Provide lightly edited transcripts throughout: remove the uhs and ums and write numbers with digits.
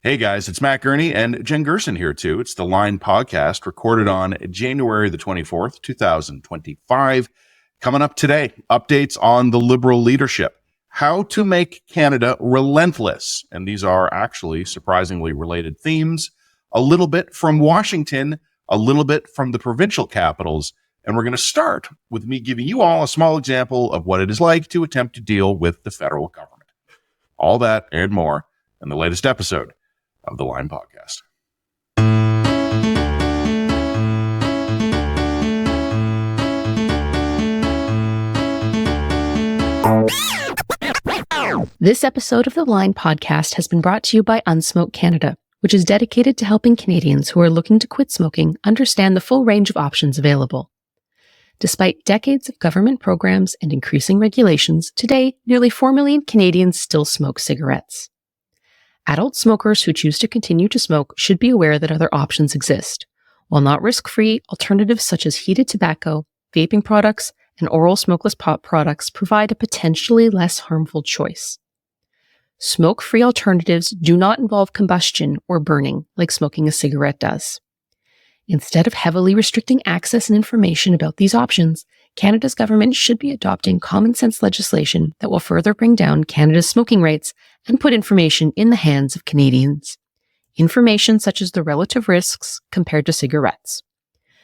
Hey guys, it's Matt Gurney and Jen Gerson here too. It's the Line podcast recorded on January the 24th, 2025. Coming up today, updates on the Liberal leadership, how to make Canada relentless. And these are actually surprisingly related themes, a little bit from Washington, a little bit from the provincial capitals. And we're going to start with me giving you all a small example of what it is like to attempt to deal with the federal government. All that and more in the latest episode of the Line podcast. This episode of the Line podcast has been brought to you by Unsmoke Canada, which is dedicated to helping Canadians who are looking to quit smoking understand the full range of options available. Despite decades of government programs and increasing regulations, today nearly 4 million Canadians still smoke cigarettes. Adult smokers who choose to continue to smoke should be aware that other options exist. While not risk-free, alternatives such as heated tobacco, vaping products, and oral smokeless pot products provide a potentially less harmful choice. Smoke-free alternatives do not involve combustion or burning like smoking a cigarette does. Instead of heavily restricting access and information about these options, Canada's government should be adopting common sense legislation that will further bring down Canada's smoking rates and put information in the hands of Canadians. Information such as the relative risks compared to cigarettes.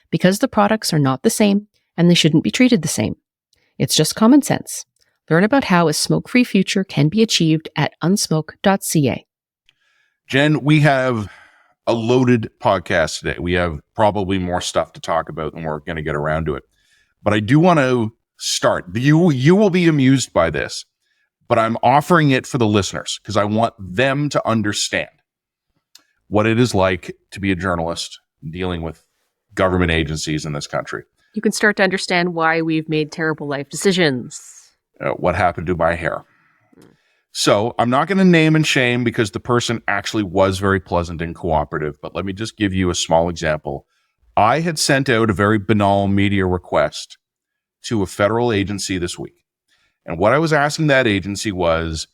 Because the products are not the same and they shouldn't be treated the same. It's just common sense. Learn about how a smoke-free future can be achieved at unsmoke.ca. Jen, we have a loaded podcast today. We have probably more stuff to talk about and we're going to get around to it. But I do want to start. You will be amused by this, but I'm offering it for the listeners because I want them to understand what it is like to be a journalist dealing with government agencies in this country. You can start to understand why we've made terrible life decisions. What happened to my hair. So I'm not going to name and shame because the person actually was very pleasant and cooperative, but let me just give you a small example. I had sent out a very banal media request to a federal agency this week. And what I was asking that agency was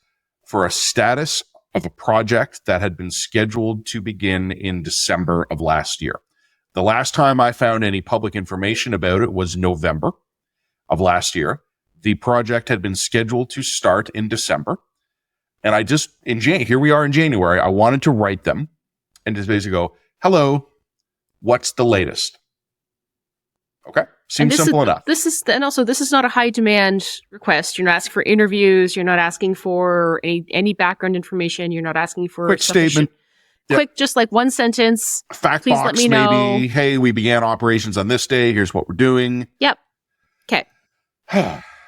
for a status of a project that had been scheduled to begin in December of last year. The last time I found any public information about it was November of last year. The project had been scheduled to start in December. And I just, here we are in January, I wanted to write them and just basically go, hello, what's the latest? Okay. Seems simple enough. This is not a high demand request. You're not asking for interviews. You're not asking for any background information. You're not asking for quick statement. Quick, just like one sentence. Fact Please box, let me know. maybe. Hey, we began operations on this day. Here's what we're doing. Yep. Okay.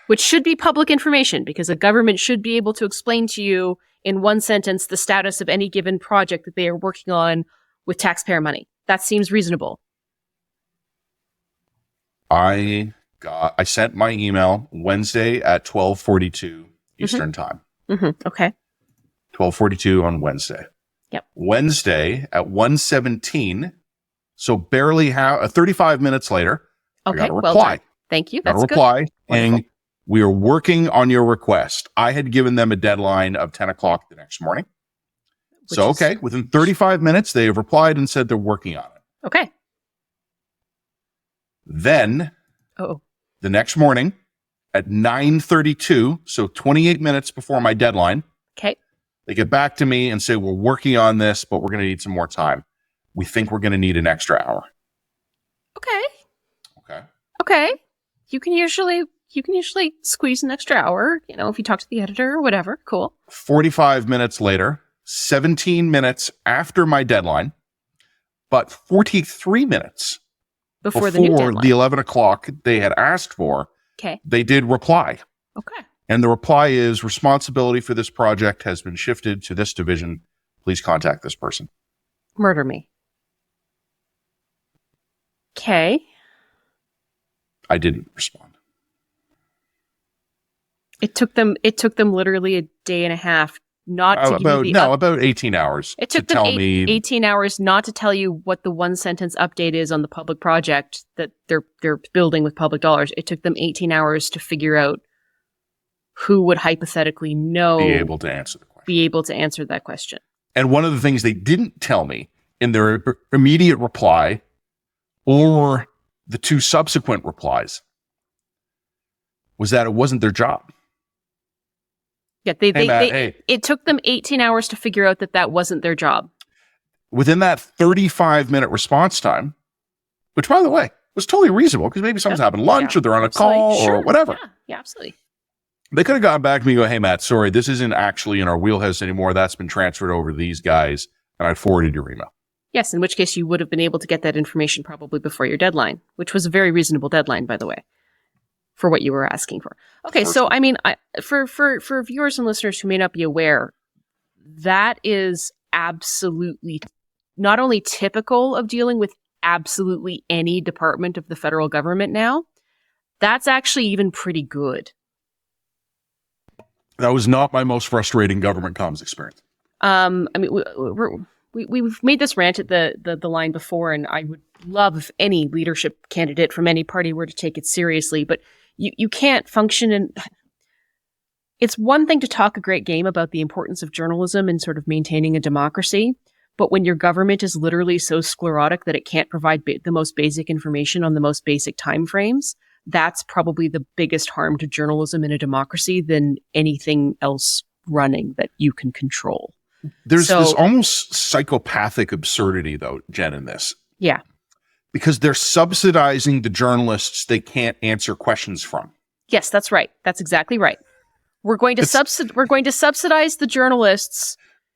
Which should be public information because a government should be able to explain to you in one sentence the status of any given project that they are working on with taxpayer money. That seems reasonable. I sent my email Wednesday at 12:42 Eastern time. Okay. 12:42 on Wednesday. Yep. Wednesday at 1:17, so barely 35 minutes later, Okay. I got a Well reply. done. Thank you. Got That's a reply good. saying we are working on your request. I had given them a deadline of 10 o'clock the next morning. Within 35 minutes, they have replied and said they're working on it. Okay. Then, the next morning at 9:32, so 28 minutes before my deadline, okay, they get back to me and say, we're working on this, but we're going to need some more time. We think we're going to need an extra hour. Okay. You can usually squeeze an extra hour, if you talk to the editor or whatever. Cool. 45 minutes later, 17 minutes after my deadline, but 43 minutes before the new deadline. The 11 o'clock they had asked for, they did reply. Okay. And the reply is, responsibility for this project has been shifted to this division. Please contact this person. Murder me. Okay. I didn't respond. It took them literally a day and a half about 18 hours. It took them 18 hours not to tell you what the one sentence update is on the public project that they're building with public dollars. It took them 18 hours to figure out who would hypothetically know, be able to answer that question. that question. And one of the things they didn't tell me in their immediate reply or the 2 subsequent replies was that it wasn't their job. Yeah, Matt, it took them 18 hours to figure out that wasn't their job. Within that 35-minute response time, which, by the way, was totally reasonable because maybe someone's having lunch or they're on a call or whatever. Yeah, absolutely. They could have gotten back to me and go, hey, Matt, sorry, this isn't actually in our wheelhouse anymore. That's been transferred over to these guys, and I forwarded your email. Yes, in which case you would have been able to get that information probably before your deadline, which was a very reasonable deadline, by the way, for what you were asking for. Okay, so I mean, for viewers and listeners who may not be aware, that is absolutely not only typical of dealing with absolutely any department of the federal government now, that's actually even pretty good. That was not my most frustrating government comms experience. I mean, we've made this rant at the line before, and I would love if any leadership candidate from any party were to take it seriously, but you can't function in... It's one thing to talk a great game about the importance of journalism and sort of maintaining a democracy, but when your government is literally so sclerotic that it can't provide the most basic information on the most basic timeframes, that's probably the biggest harm to journalism in a democracy than anything else running that you can control. There's this almost psychopathic absurdity, though, Jen, in this. Yeah. Because they're subsidizing the journalists they can't answer questions from. Yes, that's right. That's exactly right. We're going to subsidize the journalists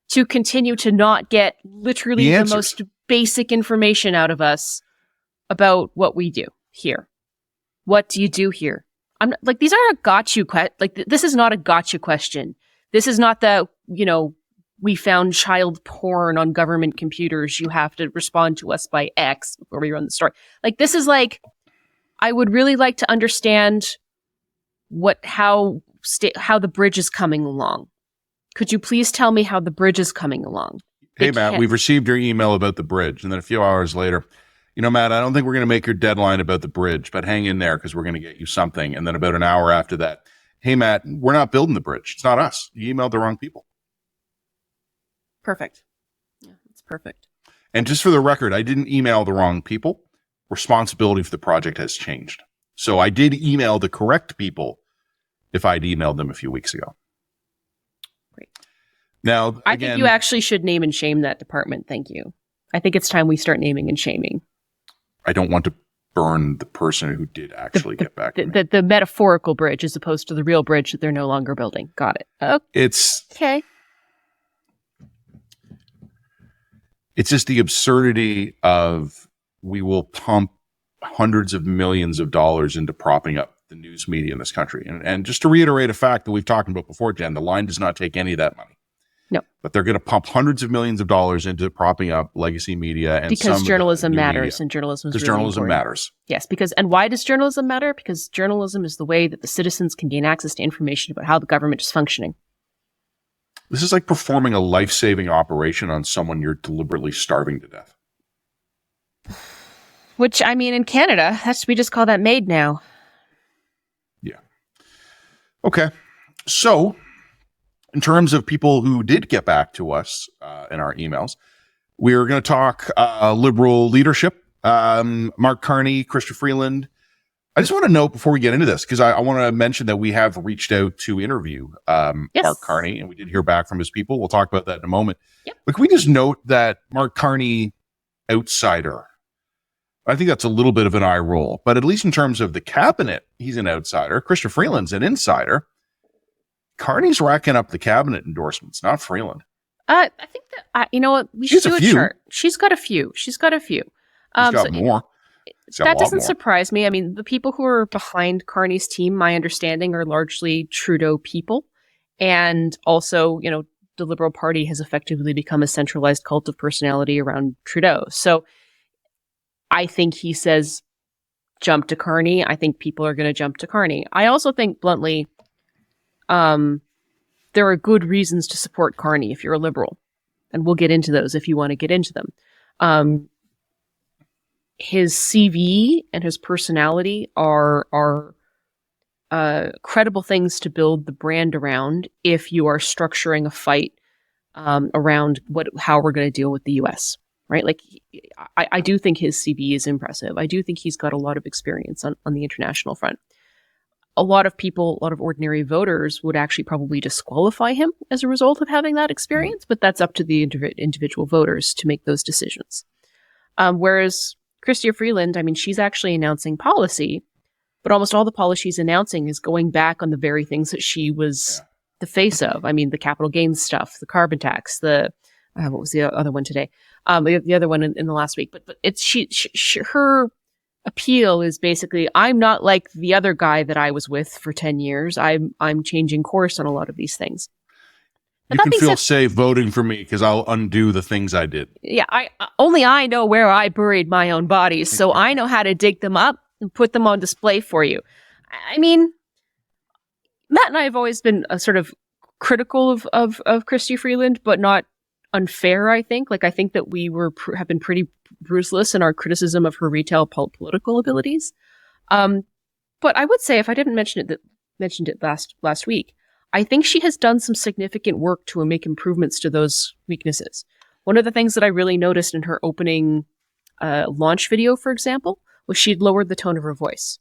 to continue to not get literally the most basic information out of us about what we do here. What do you do here? I'm not, like, these aren't a gotcha this is not a gotcha question. This is not the, we found child porn on government computers. You have to respond to us by X before we run the story. Like, this is like, I would really like to understand how the bridge is coming along. Could you please tell me how the bridge is coming along? Hey, Matt, we've received your email about the bridge. And then a few hours later, Matt, I don't think we're going to make your deadline about the bridge, but hang in there because we're going to get you something. And then about an hour after that, hey, Matt, we're not building the bridge. It's not us. You emailed the wrong people. Perfect. Yeah, it's perfect. And just for the record, I didn't email the wrong people. Responsibility for the project has changed. So I did email the correct people if I'd emailed them a few weeks ago. Great. Now, I think you actually should name and shame that department. Thank you. I think it's time we start naming and shaming. I don't want to burn the person who did actually get back to me. The metaphorical bridge as opposed to the real bridge that they're no longer building. Got it. Okay. It's just the absurdity of we will pump hundreds of millions of dollars into propping up the news media in this country. And just to reiterate a fact that we've talked about before, Jen, the line does not take any of that money. No. But they're going to pump hundreds of millions of dollars into propping up legacy media. And because journalism matters and journalism is really journalism important. Matters. Yes, and why does journalism matter? Because journalism is the way that the citizens can gain access to information about how the government is functioning. This is like performing a life-saving operation on someone you're deliberately starving to death. Which, I mean, in Canada, we just call that MAID now. Yeah. Okay. So, in terms of people who did get back to us in our emails, we're going to talk liberal leadership. Mark Carney, Chrystia Freeland. I just want to note before we get into this, because I want to mention that we have reached out to interview Mark Carney, and we did hear back from his people. We'll talk about that in a moment. Yep. But can we just note that Mark Carney, outsider, I think that's a little bit of an eye roll, but at least in terms of the cabinet, he's an outsider. Chrystia Freeland's an insider. Carney's racking up the cabinet endorsements, not Freeland. I think that, you know what, we should do a chart. She's got a few. She's got more. That doesn't surprise me. I mean, the people who are behind Carney's team, my understanding, are largely Trudeau people. And also, the Liberal Party has effectively become a centralized cult of personality around Trudeau. So I think he says, jump to Carney. I think people are going to jump to Carney. I also think, bluntly, there are good reasons to support Carney if you're a Liberal. And we'll get into those if you want to get into them. His CV and his personality are credible things to build the brand around if you are structuring a fight around how we're going to deal with the U.S., right? Like, I do think his CV is impressive. I do think he's got a lot of experience on the international front. A lot of people, a lot of ordinary voters would actually probably disqualify him as a result of having that experience, but that's up to the individual voters to make those decisions. Whereas Chrystia Freeland, I mean, she's actually announcing policy, but almost all the policy she's announcing is going back on the very things that she was the face of. I mean, the capital gains stuff, the carbon tax, what was the other one today? The other one in the last week. But it's her appeal is basically, I'm not like the other guy that I was with for 10 years. I'm changing course on a lot of these things. You can feel safe voting for me because I'll undo the things I did. Yeah, only I know where I buried my own bodies, so I know how to dig them up and put them on display for you. I mean, Matt and I have always been sort of critical of Chrystia Freeland, but not unfair, I think. Like, I think that we have been pretty ruthless in our criticism of her retail political abilities. But I would say, if I didn't mention it last week, I think she has done some significant work to make improvements to those weaknesses. One of the things that I really noticed in her opening launch video, for example, was she'd lowered the tone of her voice.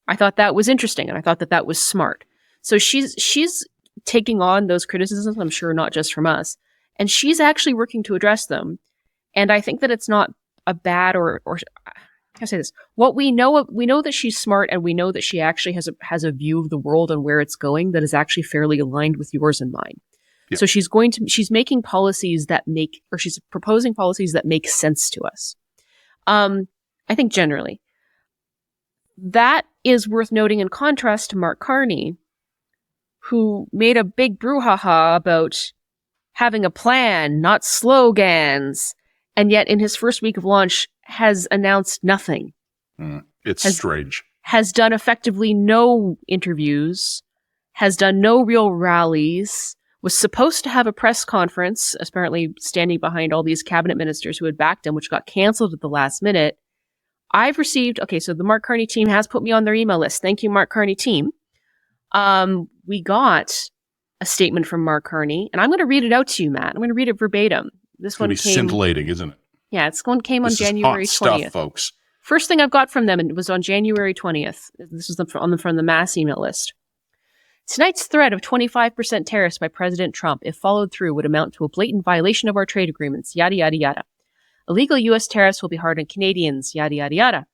I thought that was interesting, and I thought that was smart. So she's taking on those criticisms, I'm sure not just from us, and she's actually working to address them. And I think that it's not a bad or how can I say this? What we know that she's smart, and we know that she actually has a view of the world and where it's going that is actually fairly aligned with yours and mine. Yeah. So she's making policies she's proposing policies that make sense to us. I think generally that is worth noting in contrast to Mark Carney, who made a big brouhaha about having a plan, not slogans, and yet in his first week of launch has announced nothing. It's strange. Has done effectively no interviews, has done no real rallies, was supposed to have a press conference, apparently standing behind all these cabinet ministers who had backed him, which got canceled at the last minute. I've received, so the Mark Carney team has put me on their email list. Thank you, Mark Carney team. We got a statement from Mark Carney, and I'm going to read it out to you, Matt. I'm going to read it verbatim. This one came scintillating, isn't it? Yeah, came on January 20th. Stuff, folks. First thing I've got from them, and it was on January 20th. This was from the mass email list. Tonight's threat of 25% tariffs by President Trump, if followed through, would amount to a blatant violation of our trade agreements, yada, yada, yada. Illegal U.S. tariffs will be hard on Canadians, yada, yada, yada.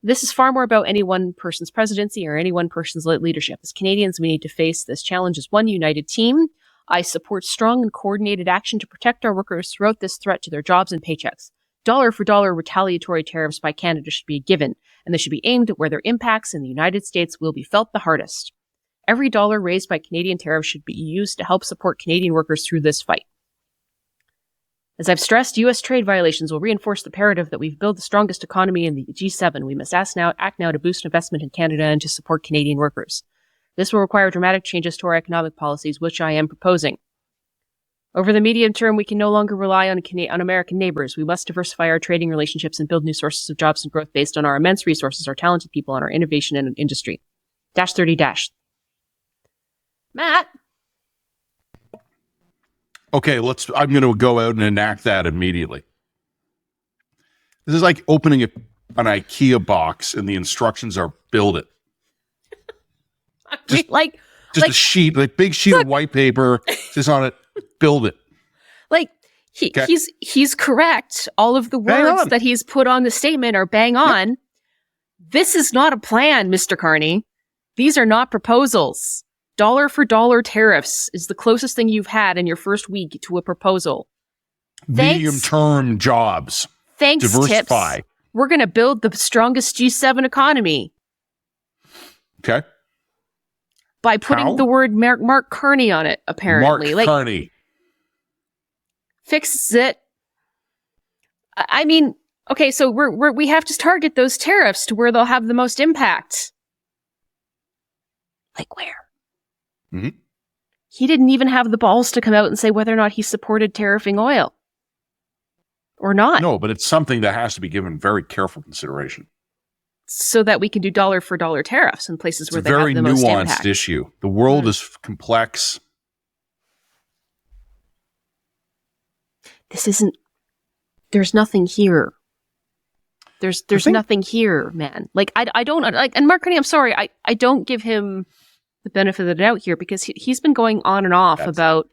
This is far more about any one person's presidency or any one person's leadership. As Canadians, we need to face this challenge as one united team. I support strong and coordinated action to protect our workers throughout this threat to their jobs and paychecks. Dollar for dollar retaliatory tariffs by Canada should be a given, and they should be aimed at where their impacts in the United States will be felt the hardest. Every dollar raised by Canadian tariffs should be used to help support Canadian workers through this fight. As I've stressed, U.S. trade violations will reinforce the imperative that we've built the strongest economy in the G7. We must act now to boost investment in Canada and to support Canadian workers. This will require dramatic changes to our economic policies, which I am proposing. Over the medium term, we can no longer rely on American neighbors. We must diversify our trading relationships and build new sources of jobs and growth based on our immense resources, our talented people, and our innovation and industry. -30. Matt? Okay, I'm going to go out and enact that immediately. This is like opening an IKEA box and the instructions are build it. A sheet, big sheet of white paper, just on it, build it. He's correct. All of the words that he's put on the statement are bang on. Yep. This is not a plan, Mr. Carney. These are not proposals. Dollar for dollar tariffs is the closest thing you've had in your first week to a proposal. Medium-term jobs. Thanks, diversify. Tips. We're going to build the strongest G7 economy. Okay. By putting the word Mark Carney on it, apparently. Mark Carney. Fixes it. I mean, okay, so we have to target those tariffs to where they'll have the most impact. Like where? Mm-hmm. He didn't even have the balls to come out and say whether or not he supported tariffing oil. Or not. No, but it's something that has to be given very careful consideration. So that we can do dollar for dollar tariffs in places where they have the most impact. It's a very nuanced issue. The world is complex. there's nothing here. There's nothing here, man. Like, I don't, like, and Mark Carney, I'm sorry, I don't give him the benefit of the doubt here because he's been going on and off about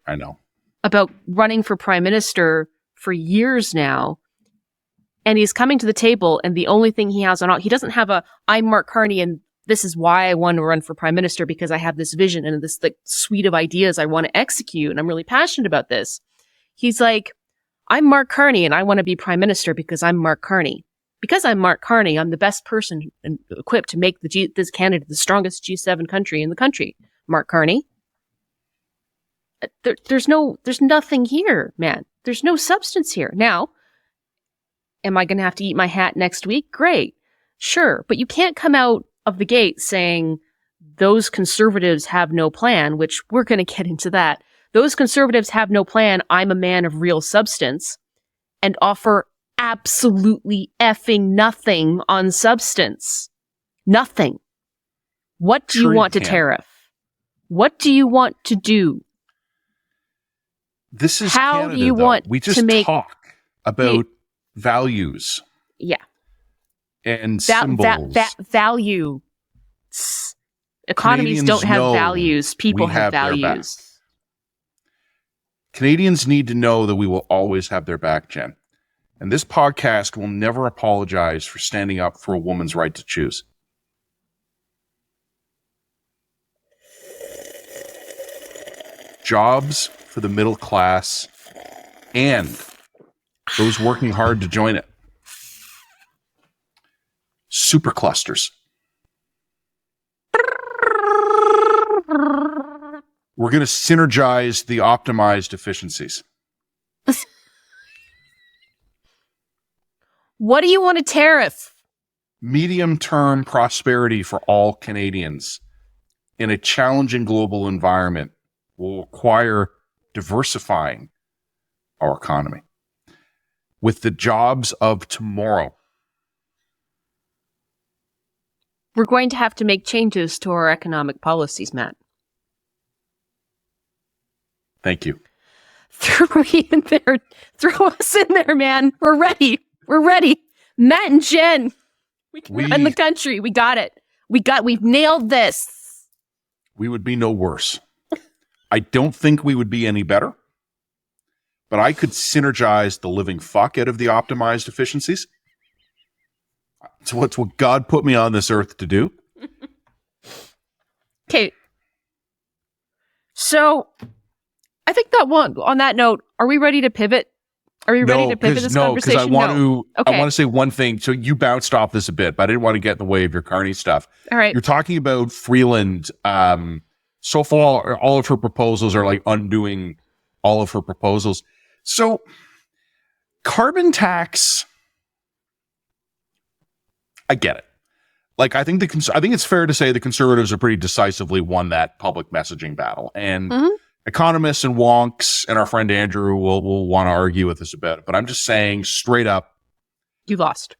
running for prime minister for years now. And he's coming to the table, and the only thing he has on, he doesn't have I'm Mark Carney, and this is why I want to run for prime minister, because I have this vision and this like suite of ideas I want to execute, and I'm really passionate about this. He's like, I'm Mark Carney, and I want to be prime minister because I'm Mark Carney. Because I'm Mark Carney, I'm the best person and equipped to make this Canada the strongest G7 country in the country. Mark Carney. There's nothing here, man. There's no substance here. Now, am I going to have to eat my hat next week? Great. Sure. But you can't come out of the gate saying those conservatives have no plan, which we're going to get into that. Those conservatives have no plan. I'm a man of real substance, and offer absolutely effing nothing on substance. Nothing. What do you want to tariff? What do you want to do? This is how Canada, do you want we just to make talk about values. Yeah. And symbols. Value. Economies Canadians don't have values. People have values. Canadians need to know that we will always have their back, Jen. And this podcast will never apologize for standing up for a woman's right to choose. Jobs for the middle class and those working hard to join it. Super clusters. We're going to synergize the optimized efficiencies. What do you want to tariff? Medium-term prosperity for all Canadians in a challenging global environment will require diversifying our economy with the jobs of tomorrow. We're going to have to make changes to our economic policies, Matt. Thank you. Throw me in there. Throw us in there, man. We're ready. We're ready. Matt and Jen. We can run the country. We got it. We've nailed this. We would be no worse. I don't think we would be any better, but I could synergize the living fuck out of the optimized efficiencies. So it's what God put me on this earth to do. Okay. So I think that on that note, are we ready to pivot? Are we ready to pivot this conversation? I want to say one thing. So you bounced off this a bit, but I didn't want to get in the way of your Carney stuff. All right. You're talking about Freeland. So far, all of her proposals are like undoing all of her proposals. So carbon tax, I get it. Like, I think it's fair to say the Conservatives are pretty decisively won that public messaging battle. And economists and wonks and our friend Andrew will want to argue with us about it. But I'm just saying straight up. You lost.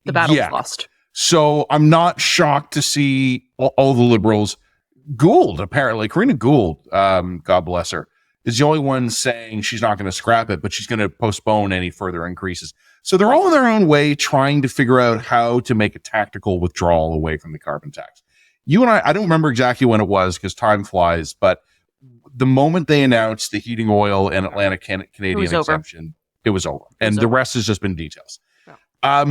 The battle was lost. So I'm not shocked to see all the Liberals. Gould, apparently, Karina Gould, God bless her, is the only one saying she's not going to scrap it, but she's going to postpone any further increases. So they're all in their own way trying to figure out how to make a tactical withdrawal away from the carbon tax. You and I don't remember exactly when it was because time flies, but the moment they announced the heating oil and Atlantic Canadian exemption, it was over. And the rest has just been details. Yeah.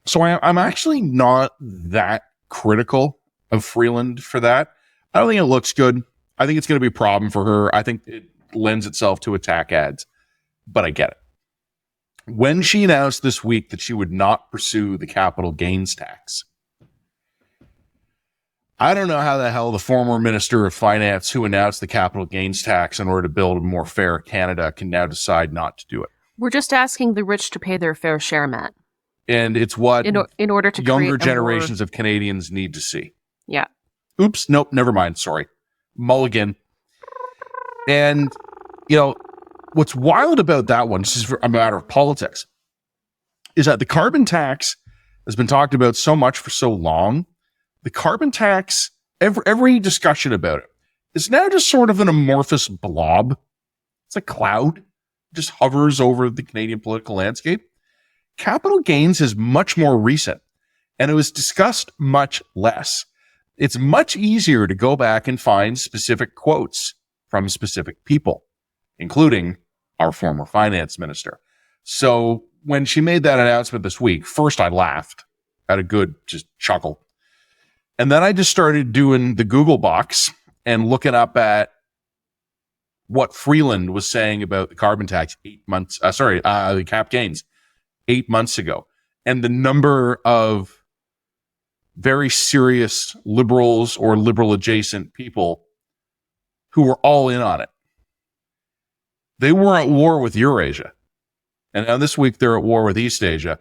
So I'm actually not that critical of Freeland for that. I don't think it looks good. I think it's going to be a problem for her. I think it lends itself to attack ads, but I get it. When she announced this week that she would not pursue the capital gains tax, I don't know how the hell the former Minister of Finance who announced the capital gains tax in order to build a more fair Canada can now decide not to do it. We're just asking the rich to pay their fair share, Matt. And it's what in order to younger generations of Canadians need to see. Yeah. Oops, nope, never mind. Sorry. Mulligan. And, what's wild about that one, this is a matter of politics, is that the carbon tax has been talked about so much for so long. The carbon tax, every discussion about it is now just sort of an amorphous blob. It's a cloud. just hovers over the Canadian political landscape. Capital gains is much more recent, and it was discussed much less. It's much easier to go back and find specific quotes from specific people, including our former finance minister. So when she made that announcement this week, first I laughed at a good just chuckle. And then I just started doing the Google box and looking up at what Freeland was saying about the carbon tax the cap gains 8 months ago. And the number of very serious liberals or liberal adjacent people who were all in on it. They were at war with Eurasia. And now this week they're at war with East Asia.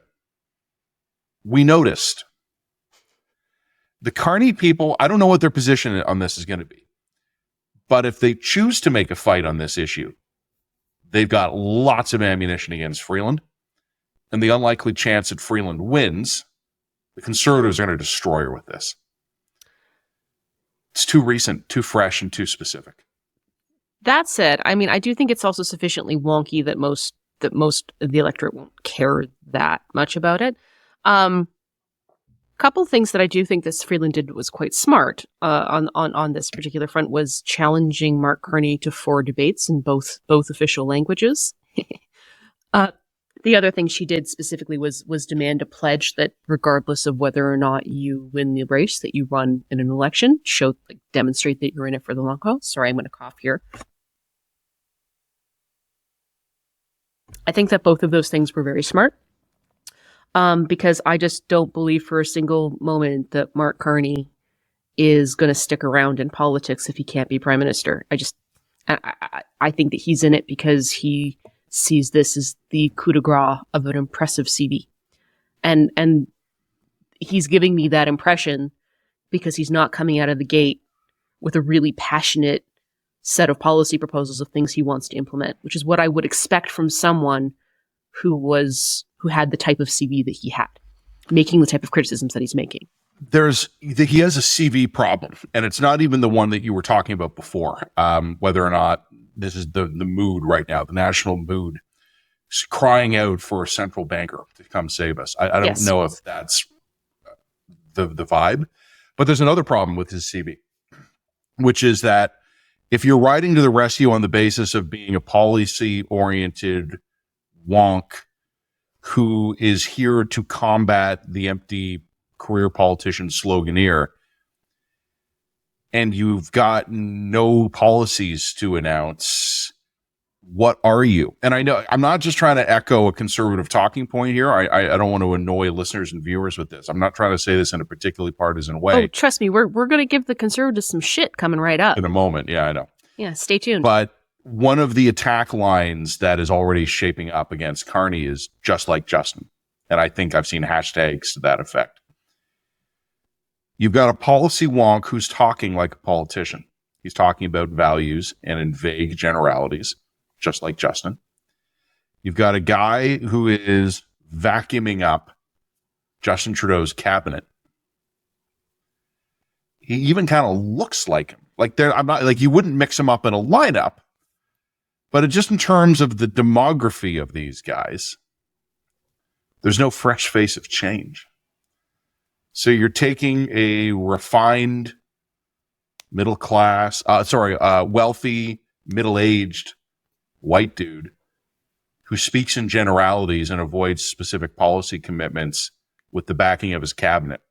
We noticed. The Carney people, I don't know what their position on this is going to be. But if they choose to make a fight on this issue, they've got lots of ammunition against Freeland. And the unlikely chance that Freeland wins, the Conservatives are going to destroy her with this. It's too recent, too fresh, and too specific. That said, I mean, I do think it's also sufficiently wonky that most of the electorate won't care that much about it. Couple things that I do think this Freeland did was quite smart on this particular front was challenging Mark Carney to 4 debates in both official languages. The other thing she did specifically was demand a pledge that regardless of whether or not you win the race, that you run in an election, demonstrate that you're in it for the long haul. Sorry, I'm going to cough here. I think that both of those things were very smart. Because I just don't believe for a single moment that Mark Carney is going to stick around in politics if he can't be prime minister. I think that he's in it because he sees this as the coup de grace of an impressive CV. And he's giving me that impression because he's not coming out of the gate with a really passionate set of policy proposals of things he wants to implement, which is what I would expect from someone who had the type of CV that he had, making the type of criticisms that he's making. He has a CV problem, and it's not even the one that you were talking about before, whether or not this is the mood right now, the national mood, crying out for a central banker to come save us. I don't know if that's the vibe, but there's another problem with his CV, which is that if you're riding to the rescue on the basis of being a policy-oriented wonk who is here to combat the empty career politician sloganeer, and you've got no policies to announce, what are you? And I know I'm not just trying to echo a conservative talking point here. I don't want to annoy listeners and viewers with this. I'm not trying to say this in a particularly partisan way. Oh, trust me, we're going to give the conservatives some shit coming right up. In a moment. Yeah, I know. Yeah, stay tuned. But one of the attack lines that is already shaping up against Carney is just like Justin. And I think I've seen hashtags to that effect. You've got a policy wonk who's talking like a politician. He's talking about values and in vague generalities, just like Justin. You've got a guy who is vacuuming up Justin Trudeau's cabinet. He even kind of looks like him. I'm not like you wouldn't mix him up in a lineup, but just in terms of the demography of these guys, there's no fresh face of change. So you're taking a refined wealthy, middle-aged white dude who speaks in generalities and avoids specific policy commitments with the backing of his cabinet.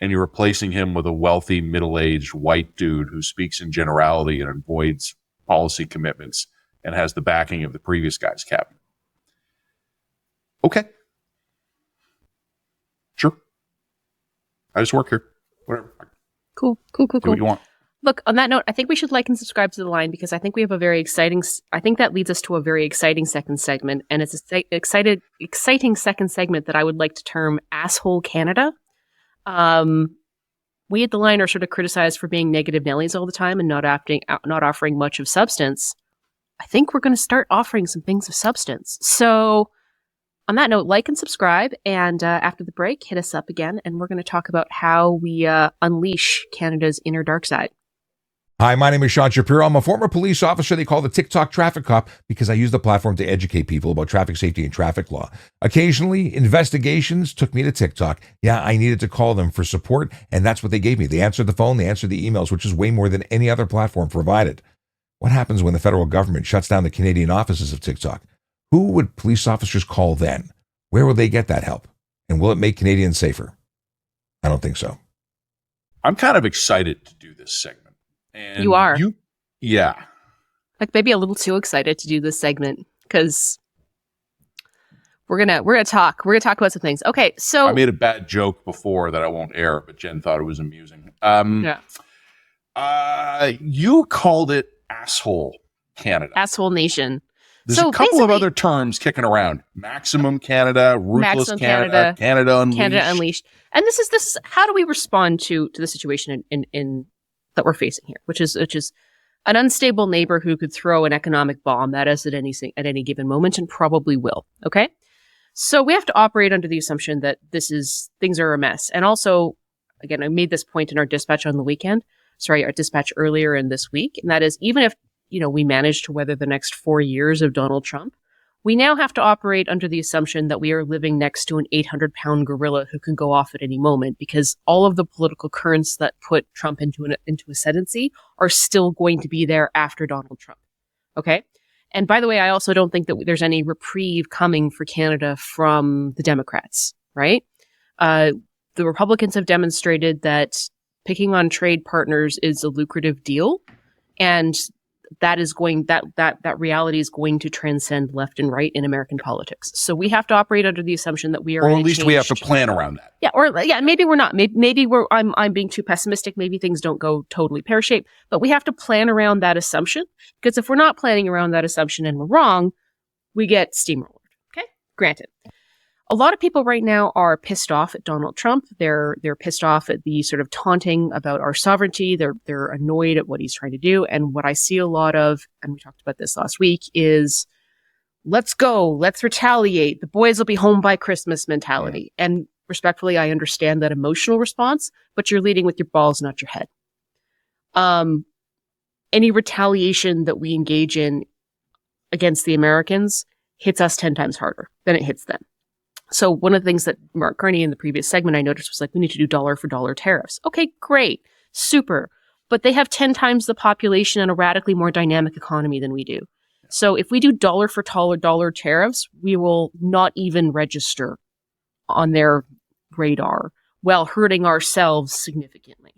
And you're replacing him with a wealthy, middle-aged white dude who speaks in generality and avoids policy commitments and has the backing of the previous guy's cabinet. Okay. Sure. I just work here. Whatever. Cool. Do what you want. Look, on that note, I think we should like and subscribe to The Line because I think we have I think that leads us to a very exciting second segment. And it's an exciting second segment that I would like to term Asshole Canada. We at The Line are sort of criticized for being negative Nellies all the time and not offering much of substance. I think we're going to start offering some things of substance. So on that note, like and subscribe. And after the break, hit us up again. And we're going to talk about how we unleash Canada's inner dark side. Hi, my name is Sean Shapiro. I'm a former police officer they call the TikTok traffic cop because I use the platform to educate people about traffic safety and traffic law. Occasionally, investigations took me to TikTok. Yeah, I needed to call them for support, and that's what they gave me. They answered the phone, they answered the emails, which is way more than any other platform provided. What happens when the federal government shuts down the Canadian offices of TikTok? Who would police officers call then? Where will they get that help? And will it make Canadians safer? I don't think so. I'm kind of excited to do this segment. And You are? Yeah. Like maybe a little too excited to do this segment because we're gonna talk about some things. Okay, so I made a bad joke before that I won't air, but Jen thought it was amusing. Yeah. You called it asshole Canada. Asshole nation. There's So a couple of basically- other terms kicking around. Maximum Canada, ruthless Maximum Canada, Canada Unleashed. Canada Unleashed. And this is how do we respond to the situation in that we're facing here, which is an unstable neighbor who could throw an economic bomb at us at any given moment and probably will. Okay? So we have to operate under the assumption that things are a mess. And also, again, I made this point in our dispatch on the weekend. Our dispatch earlier in this week, and that is even if we manage to weather the next 4 years of Donald Trump, we now have to operate under the assumption that we are living next to an 800-pound gorilla who can go off at any moment because all of the political currents that put Trump into ascendancy are still going to be there after Donald Trump. Okay? And by the way, I also don't think that there's any reprieve coming for Canada from the Democrats, right? The Republicans have demonstrated that picking on trade partners is a lucrative deal, and that reality is going to transcend left and right in American politics. So we have to operate under the assumption that we are, or at least we have to plan around that. Yeah, maybe we're not. Maybe I'm being too pessimistic. Maybe things don't go totally pear-shaped, but we have to plan around that assumption, because if we're not planning around that assumption and we're wrong, we get steamrolled. Okay, granted. A lot of people right now are pissed off at Donald Trump. They're pissed off at the sort of taunting about our sovereignty. They're annoyed at what he's trying to do. And what I see a lot of, and we talked about this last week, is let's go, let's retaliate. The boys will be home by Christmas mentality. Yeah. And respectfully, I understand that emotional response, but you're leading with your balls, not your head. Any retaliation that we engage in against the Americans hits us 10 times harder than it hits them. So one of the things that Mark Carney in the previous segment I noticed was we need to do dollar for dollar tariffs. Okay, great. Super. But they have 10 times the population and a radically more dynamic economy than we do. So if we do dollar for dollar tariffs, we will not even register on their radar while hurting ourselves significantly.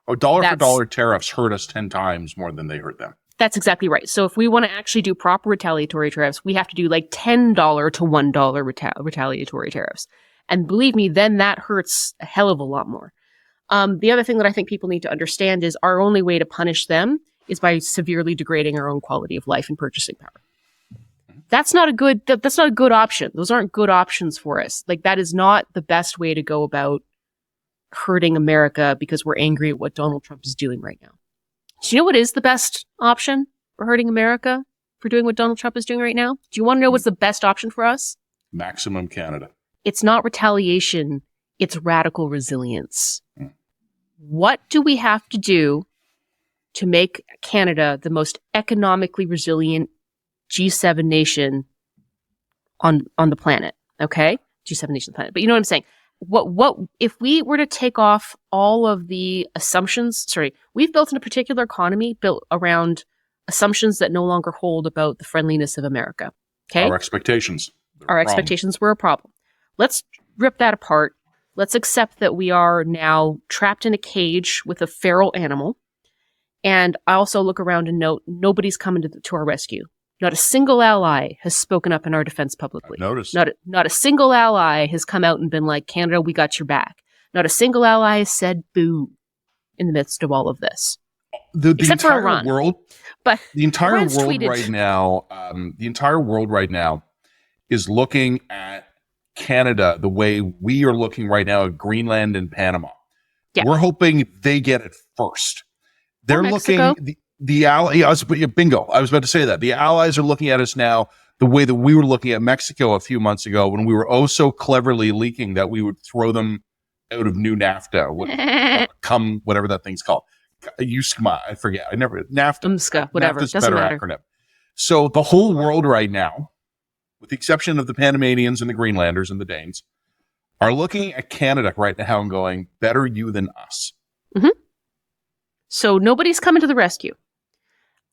Oh, dollar for dollar tariffs hurt us 10 times more than they hurt them. That's exactly right. So if we want to actually do proper retaliatory tariffs, we have to do $10 to $1 retaliatory tariffs. And believe me, then that hurts a hell of a lot more. The other thing that I think people need to understand is our only way to punish them is by severely degrading our own quality of life and purchasing power. That's not a good option. Those aren't good options for us. That is not the best way to go about hurting America because we're angry at what Donald Trump is doing right now. Do you know what is the best option for hurting America, for doing what Donald Trump is doing right now? Do you want to know what's the best option for us? Maximum Canada. It's not retaliation. It's radical resilience. What do we have to do to make Canada the most economically resilient G7 nation on the planet? Okay? G7 nation on the planet. But you know what I'm saying? What if we were to take off all of the assumptions? We've built in a particular economy built around assumptions that no longer hold about the friendliness of America. Okay, our expectations. Our expectations were a problem. Let's rip that apart. Let's accept that we are now trapped in a cage with a feral animal. And I also look around and note nobody's coming to our rescue. Not a single ally has spoken up in our defense publicly. I've noticed. Not a single ally has come out and been like, Canada, we got your back. Not a single ally has said boo in the midst of all of this. Except for Iran. But the entire Iran's world tweeted. right now is looking at Canada the way we are looking right now at Greenland and Panama. Yeah. We're hoping they get it first. They're Mexico. looking bingo. I was about to say that. The allies are looking at us now the way that we were looking at Mexico a few months ago when we were so cleverly leaking that we would throw them out of new NAFTA, whatever that thing's called. USCMA, I forget. I never NAFTA. UMSCA, whatever. NAFTA's a Doesn't better matter. acronym. So the whole world right now, with the exception of the Panamanians and the Greenlanders and the Danes, are looking at Canada right now and going, better you than us. Mm-hmm. So nobody's coming to the rescue.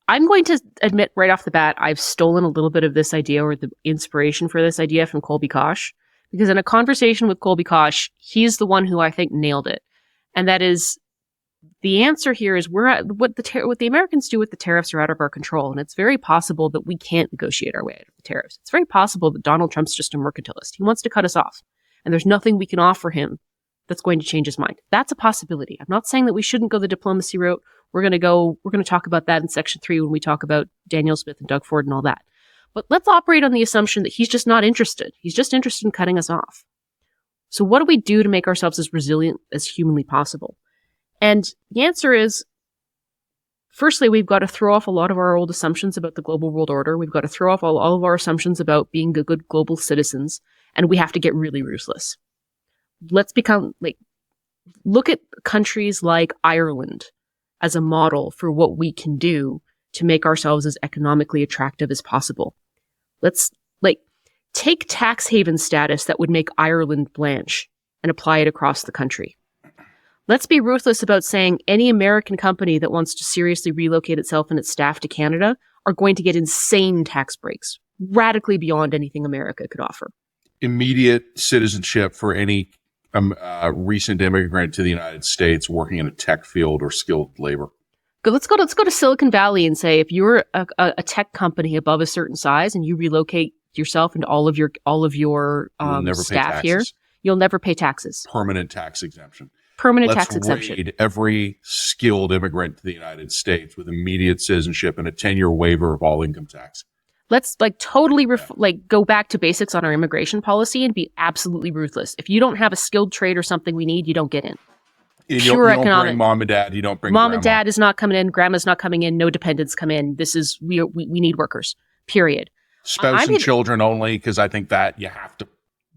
I'm going to admit right off the bat, I've stolen a little bit of this idea or the inspiration for this idea from Colby Kosh, because in a conversation with Colby Kosh, he's the one who I think nailed it. And that is, the answer here is what the Americans do with the tariffs are out of our control. And it's very possible that we can't negotiate our way out of the tariffs. It's very possible that Donald Trump's just a mercantilist. He wants to cut us off. And there's nothing we can offer him that's going to change his mind. That's a possibility. I'm not saying that we shouldn't go the diplomacy route. We're going to talk about that in section 3 when we talk about Daniel Smith and Doug Ford and all that. But let's operate on the assumption that he's just not interested. He's just interested in cutting us off. So what do we do to make ourselves as resilient as humanly possible? And the answer is, firstly, we've got to throw off a lot of our old assumptions about the global world order. We've got to throw off all of our assumptions about being good global citizens. And we have to get really ruthless. Let's look at countries like Ireland as a model for what we can do to make ourselves as economically attractive as possible. Let's take tax haven status that would make Ireland blanch and apply it across the country. Let's be ruthless about saying any American company that wants to seriously relocate itself and its staff to Canada are going to get insane tax breaks, radically beyond anything America could offer. Immediate citizenship for any recent immigrant to the United States working in a tech field or skilled labor. Let's go to Silicon Valley and say if you're a tech company above a certain size and you relocate yourself and all of your staff here, you'll never pay taxes. Permanent tax exemption. Tax exemption. Let's raid every skilled immigrant to the United States with immediate citizenship and a 10-year waiver of all income tax. Let's totally go back to basics on our immigration policy and be absolutely ruthless. If you don't have a skilled trade or something we need, you don't get in. You don't bring mom and dad. You don't bring mom grandma. And dad is not coming in. Grandma's not coming in. No dependents come in. This is we need workers. Period. Spouse and children only, because I think that you have to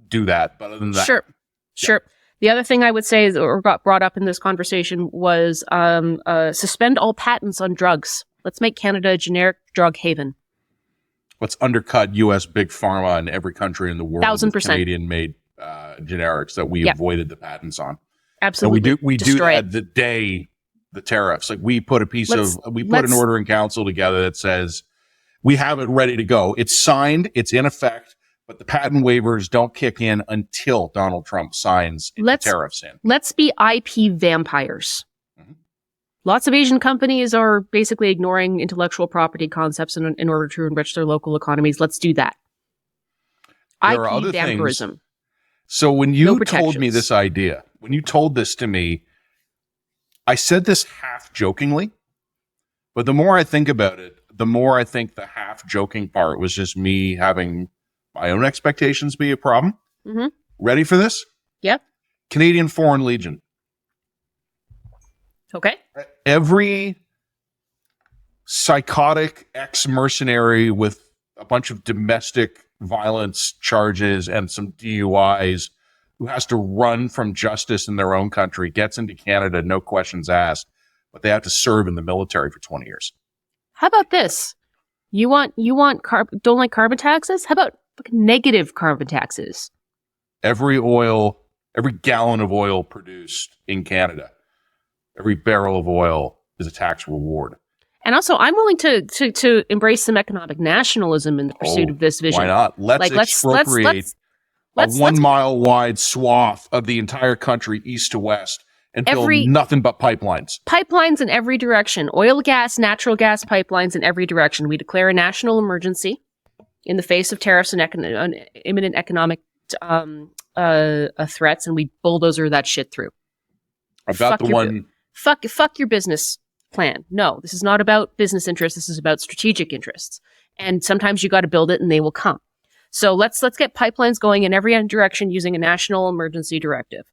do that. But other than that, sure. The other thing I would say or got brought up in this conversation was suspend all patents on drugs. Let's make Canada a generic drug haven. Let's undercut U.S. big pharma in every country in the world 1,000%. with Canadian-made generics that we avoided the patents on. Absolutely, and we do that the day the tariffs. We put an order in council together that says we have it ready to go. It's signed, it's in effect, but the patent waivers don't kick in until Donald Trump signs the tariffs in. Let's be IP vampires. Lots of Asian companies are basically ignoring intellectual property concepts in order to enrich their local economies. Let's do that. There IP are other vampirism. Things. So when you told me this idea, when you told this to me, I said this half jokingly, but the more I think about it, the more I think the half joking part was just me having my own expectations be a problem. Mm-hmm. Ready for this? Yep. Canadian Foreign Legion. Okay. Every psychotic ex-mercenary with a bunch of domestic violence charges and some DUIs who has to run from justice in their own country gets into Canada, no questions asked, but they have to serve in the military for 20 years. How about this? You don't like carbon taxes? How about negative carbon taxes? Every gallon of oil produced in Canada, every barrel of oil is a tax reward. And also, I'm willing to embrace some economic nationalism in the pursuit of this vision. Why not? Let's expropriate a 1 mile wide swath of the entire country, east to west, and build nothing but pipelines. Pipelines in every direction. Oil, gas, natural gas pipelines in every direction. We declare a national emergency in the face of tariffs and imminent economic threats, and we bulldozer that shit through. Fuck your business plan. No, this is not about business interests. This is about strategic interests. And sometimes you got to build it and they will come. So let's get pipelines going in every direction using a national emergency directive.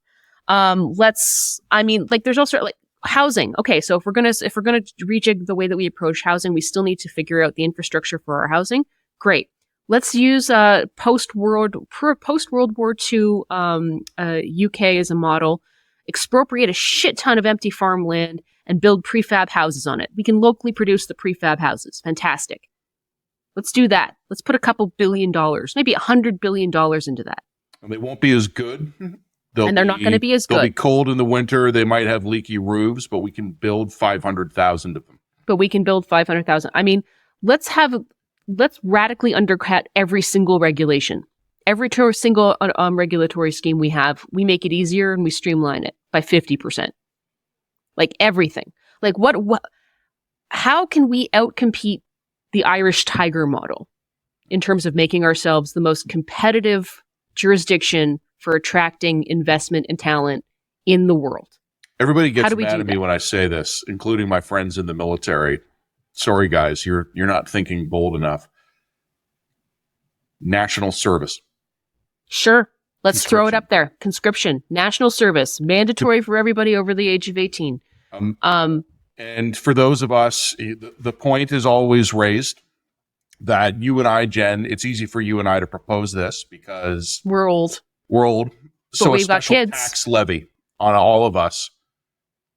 There's also housing. Okay, so if we're gonna rejig the way that we approach housing, we still need to figure out the infrastructure for our housing. Great. Let's use post World War II UK as a model. Expropriate a shit ton of empty farmland and build prefab houses on it. We can locally produce the prefab houses. Fantastic. Let's do that. Let's put a couple $1 billion, maybe $100 billion into that. And they won't be as good. And they're not going to be as They'll be good. cold in the winter. They might have leaky roofs, but we can build 500,000 of them. But we can build 500,000. I mean, let's radically undercut every single regulation. Every single regulatory scheme we have, we make it easier and we streamline it by 50%. Like everything. Like how can we outcompete the Irish Tiger model in terms of making ourselves the most competitive jurisdiction for attracting investment and talent in the world? Everybody gets mad at me when I say this, including my friends in the military. Sorry, guys, you're not thinking bold enough. National service. Sure. Let's throw it up there. Conscription, national service, mandatory for everybody over the age of 18. And for those of us, the point is always raised that you and I, Jen, it's easy for you and I to propose this because we're old. So we've a special got kids. Tax levy on all of us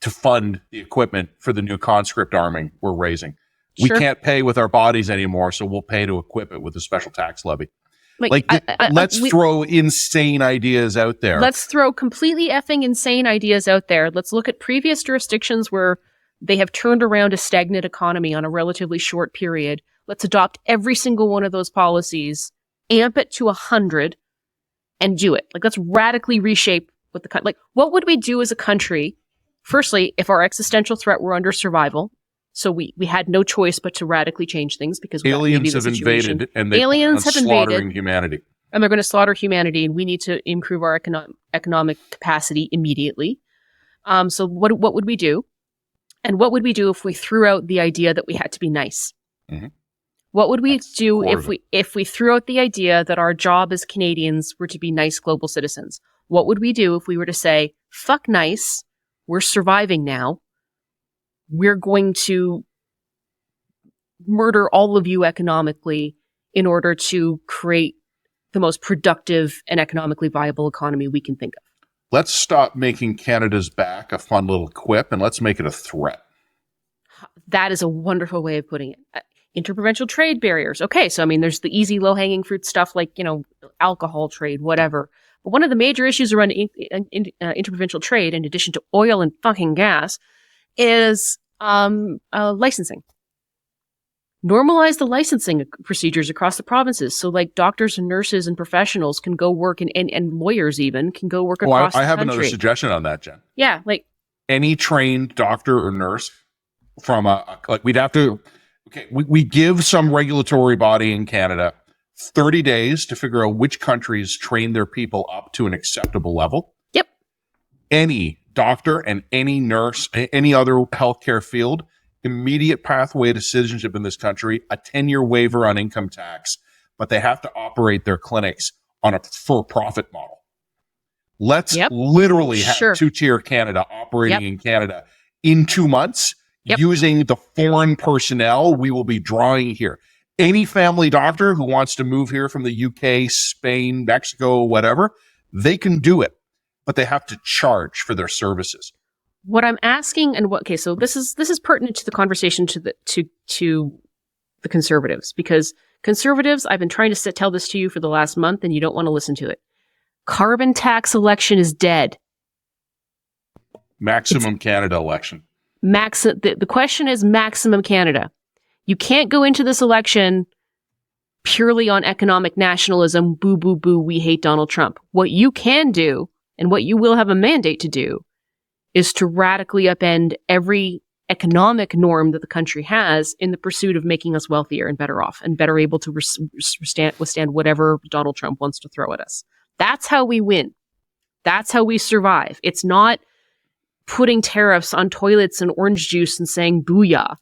to fund the equipment for the new conscript arming we're raising. Sure. We can't pay with our bodies anymore, so we'll pay to equip it with a special tax levy. Let's throw insane ideas out there. Let's throw completely effing insane ideas out there. Let's look at previous jurisdictions where they have turned around a stagnant economy on a relatively short period. Let's adopt every single one of those policies, amp it to 100, and do it. Like, let's radically reshape what what would we do as a country? Firstly, if our existential threat were under survival, so we had no choice but to radically change things because aliens have invaded and aliens have slaughtering humanity. And they're going to slaughter humanity, and we need to improve our economic capacity immediately. So what would we do? And what would we do if we threw out the idea that we had to be nice? Mm-hmm. What would we do if we threw out the idea that our job as Canadians were to be nice global citizens? What would we do if we were to say, fuck nice, we're surviving now, we're going to murder all of you economically in order to create the most productive and economically viable economy we can think of? Let's stop making Canada's back a fun little quip and let's make it a threat. That is a wonderful way of putting it. Interprovincial trade barriers. Okay, so I mean, there's the easy low-hanging fruit stuff like, alcohol trade, whatever. But one of the major issues around interprovincial trade, in addition to oil and fucking gas, is licensing. Normalize the licensing procedures across the provinces. So like doctors and nurses and professionals can go work and lawyers even can go work across the country. I have another suggestion on that, Jen. Yeah, like any trained doctor or nurse from we'd have to, we give some regulatory body in Canada 30 days to figure out which countries train their people up to an acceptable level. Yep. Any doctor and any nurse, any other healthcare field, immediate pathway to citizenship in this country, a 10-year waiver on income tax, but they have to operate their clinics on a for-profit model. Let's literally have two-tier Canada operating in Canada in 2 months using the foreign personnel we will be drawing here. Any family doctor who wants to move here from the UK, Spain, Mexico, whatever, they can do it, but they have to charge for their services. What I'm asking, so this is pertinent to the conversation to the Conservatives, because Conservatives, I've been trying to tell this to you for the last month, and you don't want to listen to it. Carbon tax election is dead. Maximum Canada election. The question is maximum Canada. You can't go into this election purely on economic nationalism. Boo, boo, boo. We hate Donald Trump. What you can do, and what you will have a mandate to do, is to radically upend every economic norm that the country has in the pursuit of making us wealthier and better off and better able to withstand whatever Donald Trump wants to throw at us. That's how we win. That's how we survive. It's not putting tariffs on toilets and orange juice and saying booyah.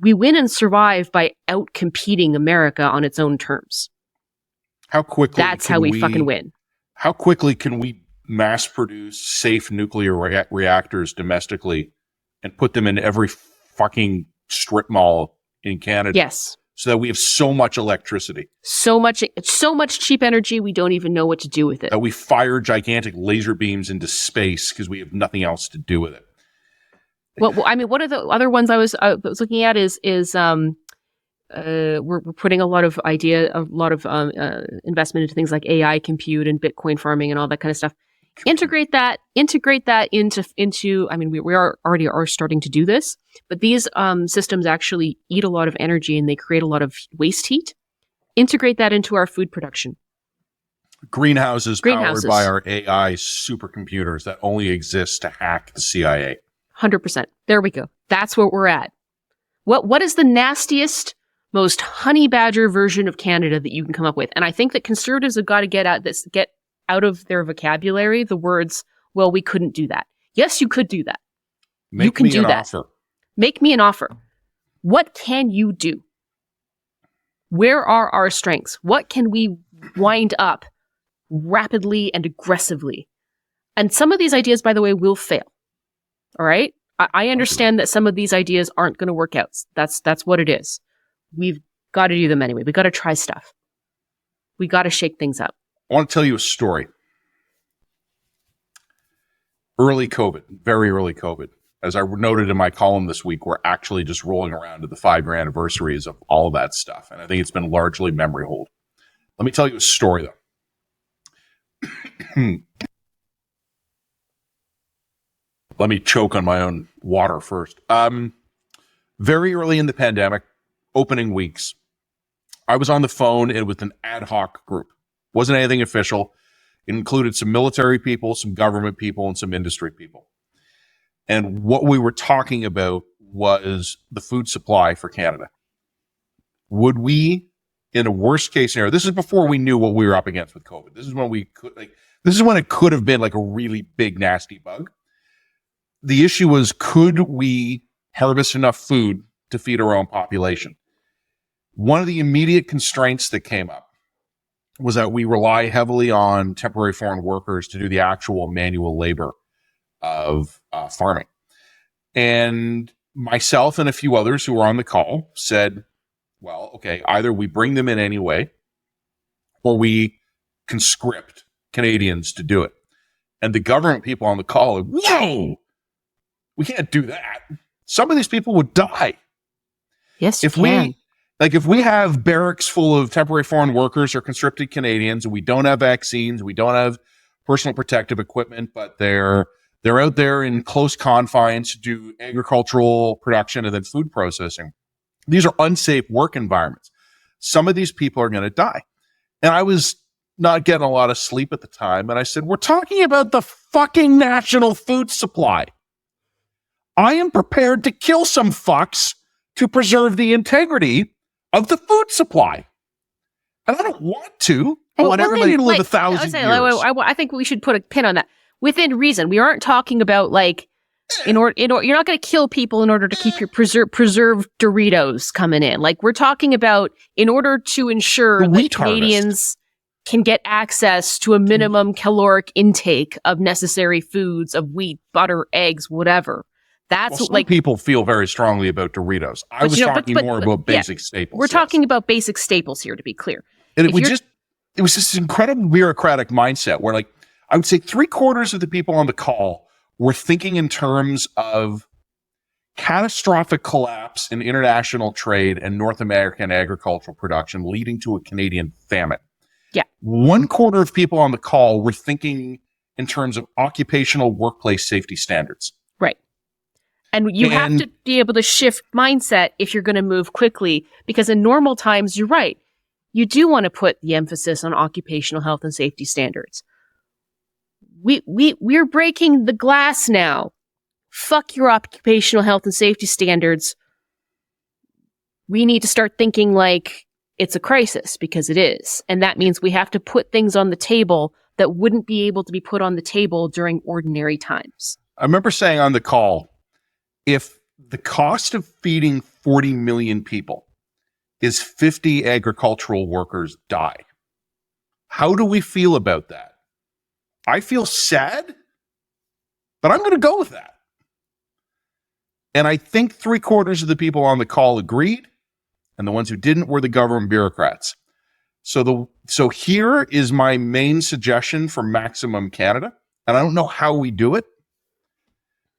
We win and survive by out-competing America on its own terms. That's how we fucking win. How quickly can we mass produce safe nuclear reactors domestically and put them in every fucking strip mall in Canada? Yes. So that we have so much electricity. So much cheap energy, we don't even know what to do with it. That we fire gigantic laser beams into space because we have nothing else to do with it. I mean, one of the other ones I was looking at is we're putting a lot of investment into things like AI compute and Bitcoin farming and all that kind of stuff. Integrate that into. I mean, we are already starting to do this, but these systems actually eat a lot of energy and they create a lot of waste heat. Integrate that into our food production. Greenhouses powered by our AI supercomputers that only exist to hack the CIA. 100%. There we go. That's what we're at. What is the nastiest, most honey badger version of Canada that you can come up with? And I think that conservatives have got to get out of their vocabulary the words, well, we couldn't do that. Yes, you could do that. You can do that. Make me an offer. What can you do? Where are our strengths? What can we wind up rapidly and aggressively? And some of these ideas, by the way, will fail. All right? I understand that some of these ideas aren't going to work out. That's what it is. We've got to do them anyway. We've got to try stuff. We got to shake things up. I want to tell you a story. Early COVID, very early COVID. As I noted in my column this week, we're actually just rolling around to the 5-year anniversaries of all of that stuff. And I think it's been largely memory hold. Let me tell you a story, though. Let me choke on my own water first. Very early in the pandemic, opening weeks, I was on the phone and with an ad hoc group. Wasn't anything official. It included some military people, some government people, and some industry people. And what we were talking about was the food supply for Canada. Would we, in a worst case scenario, this is before we knew what we were up against with COVID. This is when it could have been like a really big, nasty bug. The issue was, could we harvest enough food to feed our own population? One of the immediate constraints that came up was that we rely heavily on temporary foreign workers to do the actual manual labor of farming. And myself and a few others who were on the call said, well, okay, either we bring them in anyway, or we conscript Canadians to do it. And the government people on the call are, whoa, we can't do that. Some of these people would die. Yes, you can. If we have barracks full of temporary foreign workers or conscripted Canadians, and we don't have vaccines, we don't have personal protective equipment, but they're out there in close confines to do agricultural production and then food processing. These are unsafe work environments. Some of these people are going to die. And I was not getting a lot of sleep at the time. And I said, we're talking about the fucking national food supply. I am prepared to kill some fucks to preserve the integrity of the food supply. And I don't want to. I want everybody to live 1,000 years. I think we should put a pin on that. Within reason. We aren't talking about you're not going to kill people in order to keep your preserved Doritos coming in. Like, we're talking about in order to ensure that Canadians can get access to a minimum caloric intake of necessary foods of wheat, butter, eggs, whatever. That's some people feel very strongly about Doritos. I was talking more about basic staples. We're talking about basic staples here, to be clear. And it was this incredible bureaucratic mindset where, like, I would say 3/4 of the people on the call were thinking in terms of catastrophic collapse in international trade and North American agricultural production leading to a Canadian famine. Yeah. 1/4 of people on the call were thinking in terms of occupational workplace safety standards. Right. And you have to be able to shift mindset if you're going to move quickly, because in normal times, you're right. You do want to put the emphasis on occupational health and safety standards. We're breaking the glass now. Fuck your occupational health and safety standards. We need to start thinking like it's a crisis, because it is. And that means we have to put things on the table that wouldn't be able to be put on the table during ordinary times. I remember saying on the call, if the cost of feeding 40 million people is 50 agricultural workers die, how do we feel about that? I feel sad, but I'm going to go with that. And I think 3/4 of the people on the call agreed, and the ones who didn't were the government bureaucrats. So here is my main suggestion for Maximum Canada, and I don't know how we do it.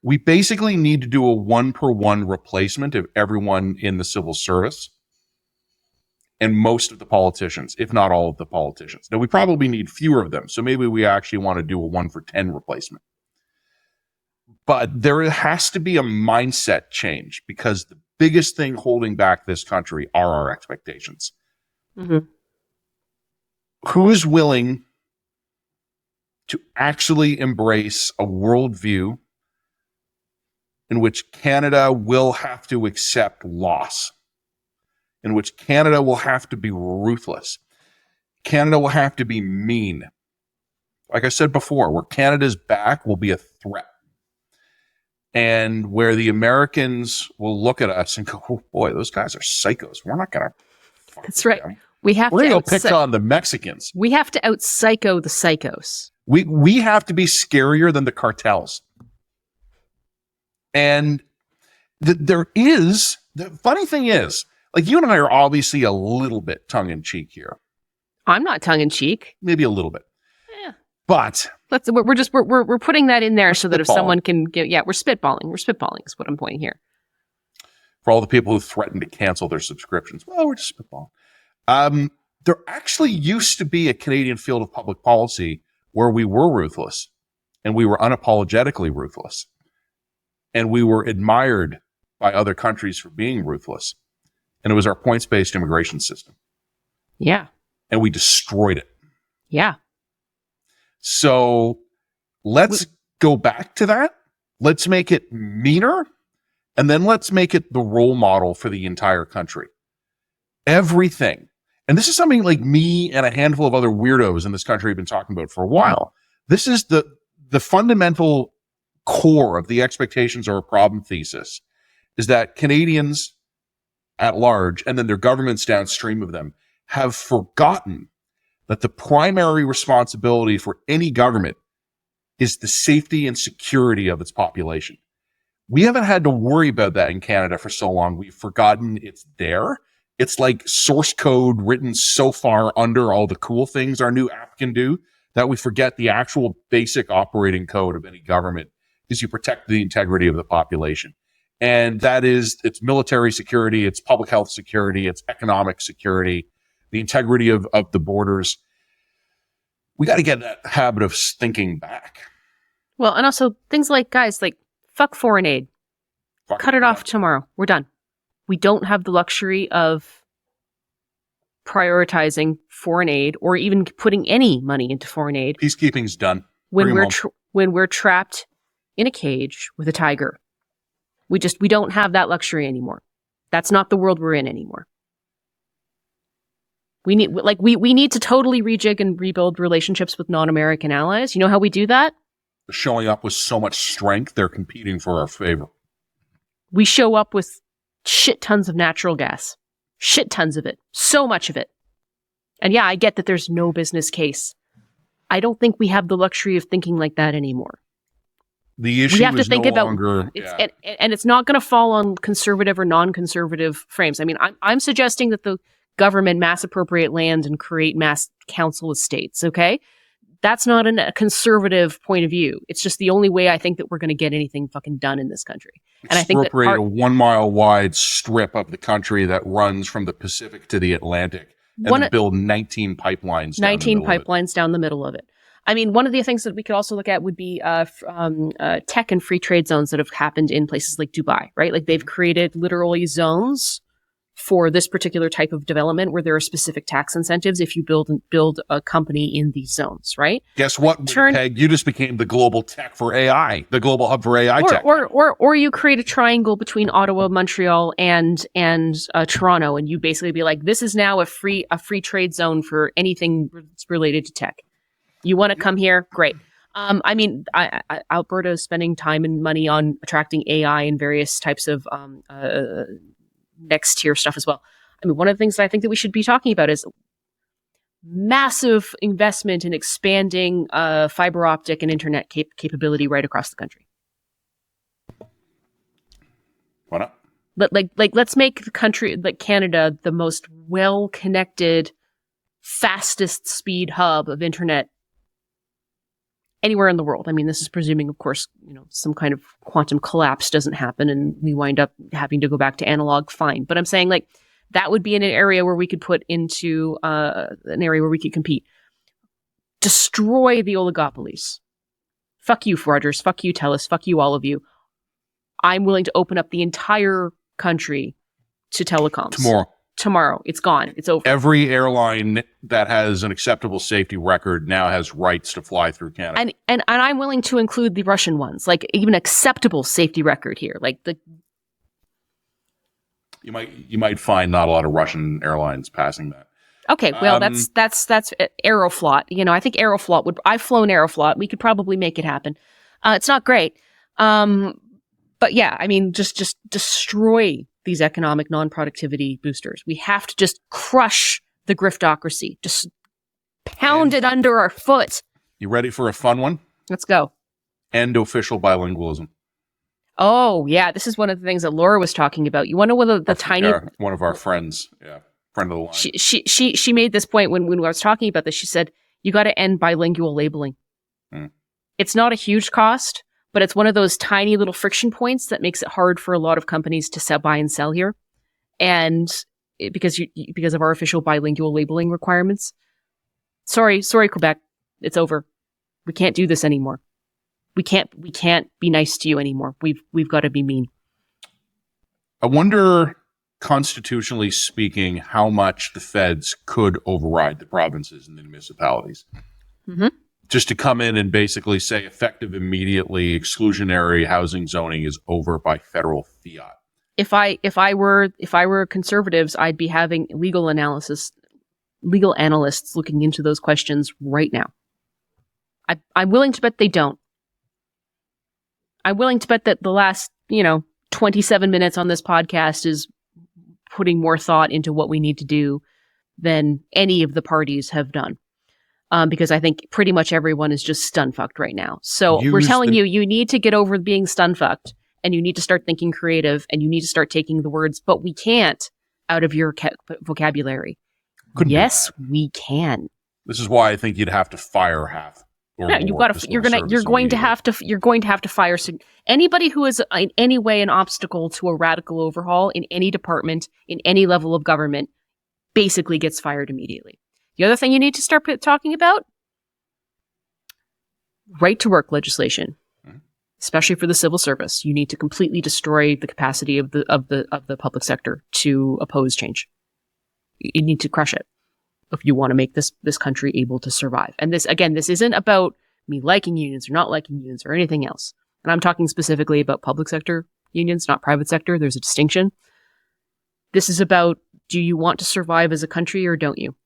We basically need to do a 1-for-1 replacement of everyone in the civil service and most of the politicians, if not all of the politicians. Now, we probably need fewer of them, so maybe we actually want to do a 1-for-10 replacement. But there has to be a mindset change, because the biggest thing holding back this country are our expectations. Mm-hmm. Who is willing to actually embrace a worldview in which Canada will have to accept loss, in which Canada will have to be ruthless, Canada will have to be mean? Like I said before, where Canada's back will be a threat, and where the Americans will look at us and go, oh boy, those guys are psychos. We're not going to. That's right. We're going to pick on the Mexicans. We have to out-psycho the psychos. We have to be scarier than the cartels. And the funny thing is, like, you and I are obviously a little bit tongue-in-cheek here. I'm not tongue-in-cheek. Maybe a little bit. Yeah. But we're putting that in there so that if someone can get, we're spitballing is what I'm pointing here. For all the people who threaten to cancel their subscriptions, well, we're just spitballing. There actually used to be a Canadian field of public policy where we were ruthless, and we were unapologetically ruthless, and we were admired by other countries for being ruthless. And it was our points-based immigration system. Yeah. And we destroyed it. Yeah. So let's go back to that. Let's make it meaner, and then let's make it the role model for the entire country. Everything. And this is something like me and a handful of other weirdos in this country have been talking about for a while. This is the fundamental core of the expectations or a problem thesis, is that Canadians at large, and then their governments downstream of them, have forgotten that the primary responsibility for any government is the safety and security of its population. We haven't had to worry about that in Canada for so long. We've forgotten it's there. It's like source code written so far under all the cool things our new app can do that we forget the actual basic operating code of any government is you protect the integrity of the population. And that is, it's military security, it's public health security, it's economic security, the integrity of the borders. We got to get that habit of thinking back. Well, and also things like, guys, like, fuck foreign aid. Cut it off tomorrow. We're done. We don't have the luxury of prioritizing foreign aid or even putting any money into foreign aid. Peacekeeping's done. When we're trapped in a cage with a tiger. We don't have that luxury anymore. That's not the world we're in anymore. We need to totally rejig and rebuild relationships with non-American allies. You know how we do that? Showing up with so much strength, they're competing for our favor. We show up with shit tons of natural gas. Shit tons of it. So much of it. And yeah, I get that there's no business case. I don't think we have the luxury of thinking like that anymore. The issue is no longer... And it's not going to fall on conservative or non-conservative frames. I mean, I'm suggesting that the government mass appropriate land and create mass council estates, okay? That's not a conservative point of view. It's just the only way I think that we're going to get anything fucking done in this country. And I think that a 1 mile wide strip of the country that runs from the Pacific to the Atlantic and then build 19 pipelines. 19 pipelines down the middle of it. I mean, one of the things that we could also look at would be tech and free trade zones that have happened in places like Dubai, right? Like they've created literally zones for this particular type of development where there are specific tax incentives if you build a company in these zones, right? Guess what, Peg? You just became the global tech for AI, the global hub for AI tech. Or you create a triangle between Ottawa, Montreal, and Toronto, and you basically be like, this is now a free trade zone for anything related to tech. You want to come here? Great. I mean, Alberta is spending time and money on attracting AI and various types of next tier stuff as well. I mean, one of the things that I think that we should be talking about is massive investment in expanding fiber optic and internet capability right across the country. Why not? Let's make the country, like Canada, the most well-connected, fastest speed hub of internet anywhere in the world. I mean, this is presuming, of course, some kind of quantum collapse doesn't happen and we wind up having to go back to analog, fine. But I'm saying like that would be in an area where we could put into an area where we could compete. Destroy the oligopolies. Fuck you, Rogers. Fuck you, TELUS. Fuck you, all of you. I'm willing to open up the entire country to telecoms. Tomorrow. It's gone. It's over. Every airline that has an acceptable safety record now has rights to fly through Canada. And I'm willing to include the Russian ones, like even acceptable safety record here. Like you might find not a lot of Russian airlines passing that. Okay, well that's Aeroflot. I think Aeroflot I've flown Aeroflot. We could probably make it happen. It's not great. But yeah, I mean just destroy these economic non-productivity boosters. We have to just crush the griftocracy. Just pound it under our foot. You ready for a fun one? Let's go. End official bilingualism. Oh, yeah. This is one of the things that Laura was talking about. You want to know whether the tiny... one of our friends. Yeah. Friend of the line. She made this point when I was talking about this. She said, you got to end bilingual labeling. It's not a huge cost, but it's one of those tiny little friction points that makes it hard for a lot of companies to buy and sell here. And because of our official bilingual labeling requirements. Sorry, Quebec. It's over. We can't do this anymore. We can't be nice to you anymore. We've got to be mean. I wonder, constitutionally speaking, how much the feds could override the provinces and the municipalities. Mm-hmm. Just to come in and basically say effective immediately, exclusionary housing zoning is over by federal fiat. If I were conservatives, I'd be having legal analysts looking into those questions right now. I'm willing to bet they don't. I'm willing to bet that the last, 27 minutes on this podcast is putting more thought into what we need to do than any of the parties have done. Because I think pretty much everyone is just stun-fucked right now. So we're telling you need to get over being stun-fucked, and you need to start thinking creative, and you need to start taking the words, but we can't, out of your vocabulary. Yes, we can. This is why I think you'd have to fire half. Yeah, you're going to have to fire anybody who is in any way an obstacle to a radical overhaul in any department, in any level of government, basically gets fired immediately. The other thing you need to start talking about, right to work legislation, especially for the civil service. You need to completely destroy the capacity of the public sector to oppose change. You need to crush it if you want to make this country able to survive. And this isn't about me liking unions or not liking unions or anything else. And I'm talking specifically about public sector unions, not private sector. There's a distinction. This is about, do you want to survive as a country or don't you?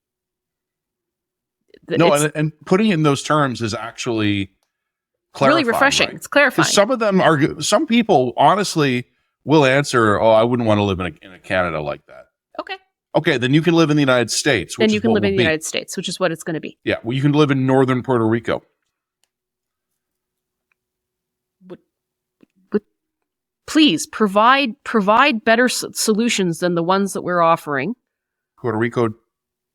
No, and putting it in those terms is actually clarifying. Really refreshing. Right? It's clarifying. Some people honestly will answer, "Oh, I wouldn't want to live in a Canada like that." Okay, then you can live in the United States. Then you can live in the United States, which is what it's going to be. Yeah, well, you can live in northern Puerto Rico. Please provide better solutions than the ones that we're offering. Puerto Rico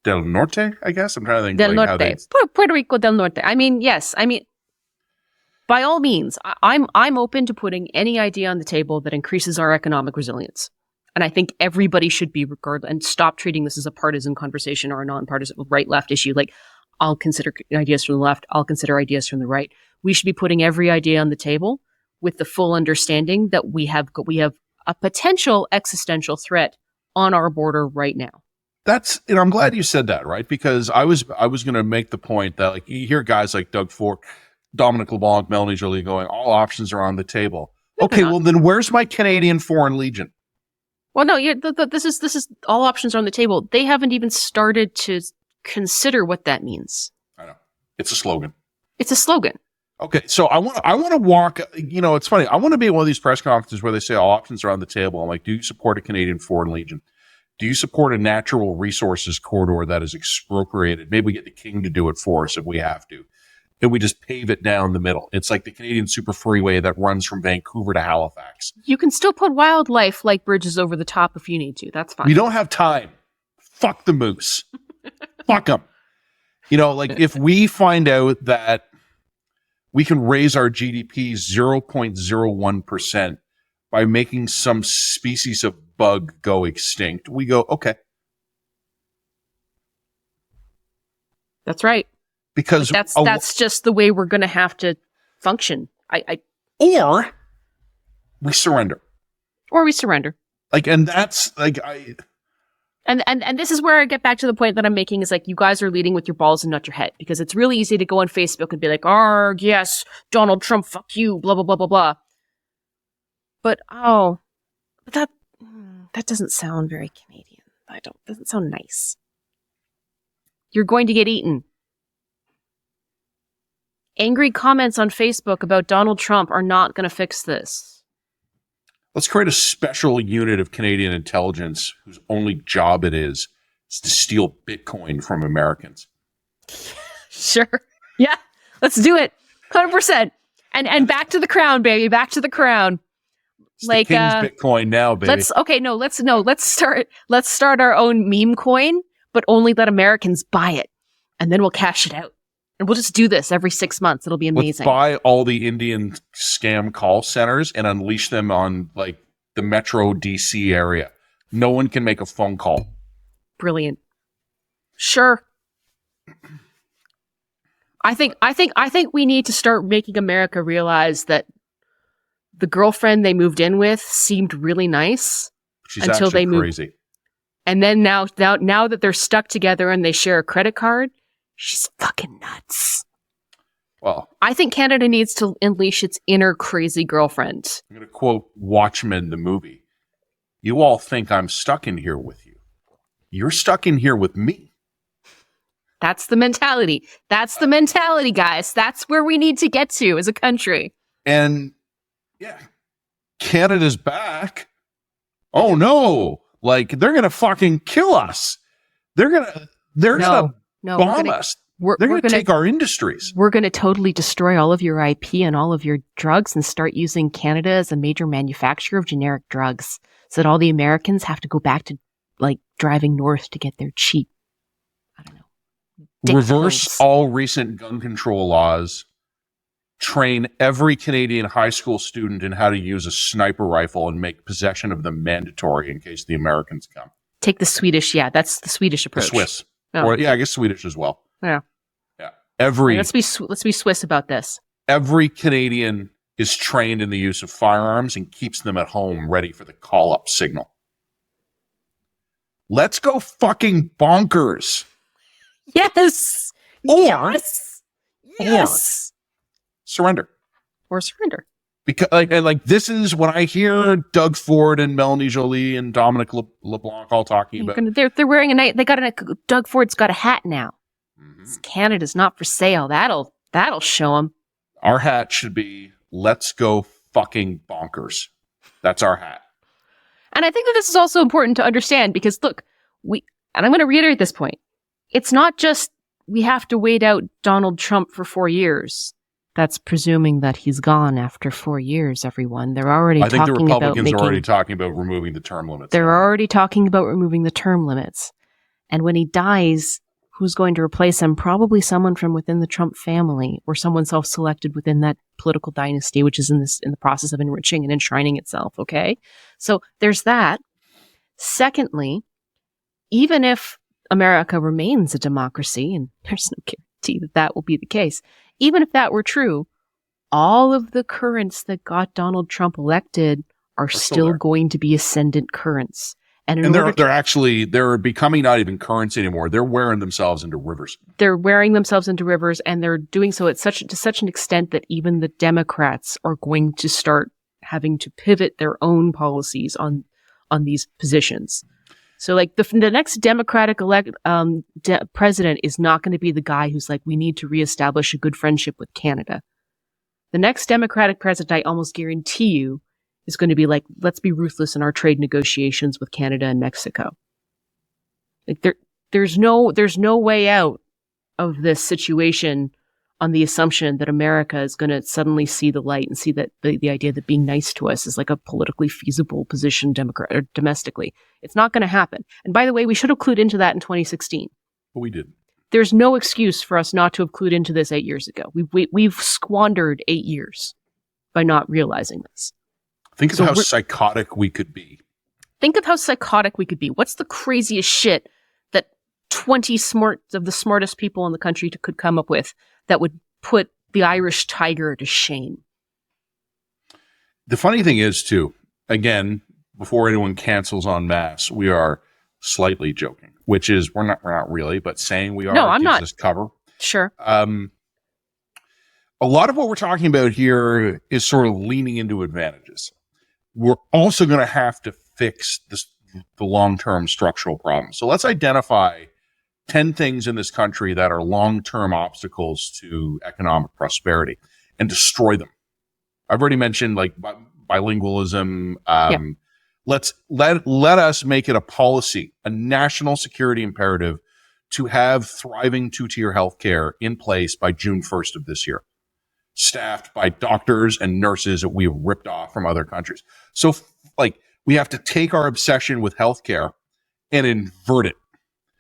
del Norte, I guess. I'm trying to think. Del Norte. Puerto Rico del Norte. I mean, yes. I mean, by all means, I'm open to putting any idea on the table that increases our economic resilience. And I think everybody should be regarded and stop treating this as a partisan conversation or a non-partisan right-left issue. Like, I'll consider ideas from the left. I'll consider ideas from the right. We should be putting every idea on the table with the full understanding that we have a potential existential threat on our border right now. That's, I'm glad you said that, right? Because I was going to make the point that, like, you hear guys like Doug Ford, Dominic LeBlanc, Melanie Jolie going, all options are on the table. Okay, well then where's my Canadian Foreign Legion? Well, no, this is all options are on the table. They haven't even started to consider what that means. I know. It's a slogan. It's a slogan. Okay, so I want to walk, it's funny. I want to be at one of these press conferences where they say all options are on the table. I'm like, do you support a Canadian Foreign Legion? Do you support a natural resources corridor that is expropriated? Maybe we get the king to do it for us if we have to. And we just pave it down the middle. It's like the Canadian Super Freeway that runs from Vancouver to Halifax. You can still put wildlife like bridges over the top if you need to. That's fine. We don't have time. Fuck the moose. Fuck them. If we find out that we can raise our GDP 0.01% by making some species of bug go extinct. We go, okay. That's right. Because that's just the way we're going to have to function. Or we surrender. Like, and that's like, And this is where I get back to the point that I'm making is like, you guys are leading with your balls and not your head, because it's really easy to go on Facebook and be like, "Arg, yes, Donald Trump, fuck you, blah, blah, blah, blah, blah." But that doesn't sound very Canadian. Doesn't sound nice. You're going to get eaten. Angry comments on Facebook about Donald Trump are not going to fix this. let's create a special unit of Canadian intelligence whose only job it is to steal Bitcoin from Americans. Sure. Yeah. Let's do it. 100%. And back to the crown, baby. Back to the crown. It's like the king's Bitcoin now, baby. Let's start our own meme coin, but only let Americans buy it. And then we'll cash it out. And we'll just do this every 6 months. It'll be amazing. Let's buy all the Indian scam call centers and unleash them on like the Metro DC area. No one can make a phone call. Brilliant. Sure. I think we need to start making America realize that the girlfriend they moved in with seemed really nice. She's until they moved crazy. And then now that they're stuck together and they share a credit card, she's fucking nuts. Well, I think Canada needs to unleash its inner crazy girlfriend. I'm going to quote Watchmen, the movie. You all think I'm stuck in here with you. You're stuck in here with me. That's the mentality. That's the mentality, guys. That's where we need to get to as a country. And yeah, Canada's back. Oh no. Like they're going to fucking kill us. They're going to bomb us. They're going to take our industries. We're going to totally destroy all of your IP and all of your drugs and start using Canada as a major manufacturer of generic drugs so that all the Americans have to go back to like driving north to get their cheap, I don't know. Reverse all recent gun control laws. Train every Canadian high school student in how to use a sniper rifle and make possession of them mandatory in case the Americans come. Take the Swedish. Yeah, that's the Swedish approach. The Swiss. Oh. Or I guess Swedish as well. Yeah. Yeah. Let's be Swiss about this. Every Canadian is trained in the use of firearms and keeps them at home ready for the call-up signal. Let's go fucking bonkers. Yes. Yes. Surrender. Or surrender. Because like this is what I hear Doug Ford and Melanie Jolie and Dominic LeBlanc all talking about. They're wearing Doug Ford's got a hat now. Mm-hmm. Canada's not for sale. That'll show them. Our hat should be let's go fucking bonkers. That's our hat. And I think that this is also important to understand because look, and I'm going to reiterate this point. It's not just we have to wait out Donald Trump for 4 years. That's presuming that he's gone after 4 years, everyone. They're already talking about I think the Republicans are already talking about removing the term limits. They're already talking about removing the term limits. And when he dies, who's going to replace him? Probably someone from within the Trump family or someone self-selected within that political dynasty, which is in the process of enriching and enshrining itself, okay? So there's that. Secondly, even if America remains a democracy, and there's no guarantee that that will be the case, even if that were true, all of the currents that got Donald Trump elected are still going to be ascendant currents. And they're becoming not even currents anymore. They're wearing themselves into rivers. They're wearing themselves into rivers, and they're doing so to such an extent that even the Democrats are going to start having to pivot their own policies on these positions. So, like, the next Democratic president is not going to be the guy who's like, we need to reestablish a good friendship with Canada. The next Democratic president, I almost guarantee you, is going to be like, let's be ruthless in our trade negotiations with Canada and Mexico. Like, there's no way out of this situation on the assumption that America is going to suddenly see the light and see that the idea that being nice to us is like a politically feasible position domestically. It's not going to happen. And by the way, we should have clued into that in 2016. But we didn't. There's no excuse for us not to have clued into this 8 years ago. We've squandered 8 years by not realizing this. Think of how psychotic we could be. Think of how psychotic we could be. What's the craziest shit that 20 of the smartest people in the country could come up with that would put the Irish tiger to shame? The funny thing is, too, again, before anyone cancels en masse, we are slightly joking, which is we're not really, but saying we are no, I'm gives not. us cover. Sure. A lot of what we're talking about here is sort of leaning into advantages. We're also going to have to fix the long-term structural problems. So let's identify 10 things in this country that are long-term obstacles to economic prosperity and destroy them. I've already mentioned like bilingualism. Let us make it a policy, a national security imperative to have thriving two-tier healthcare in place by June 1st of this year, staffed by doctors and nurses that we have ripped off from other countries. So like we have to take our obsession with healthcare and invert it.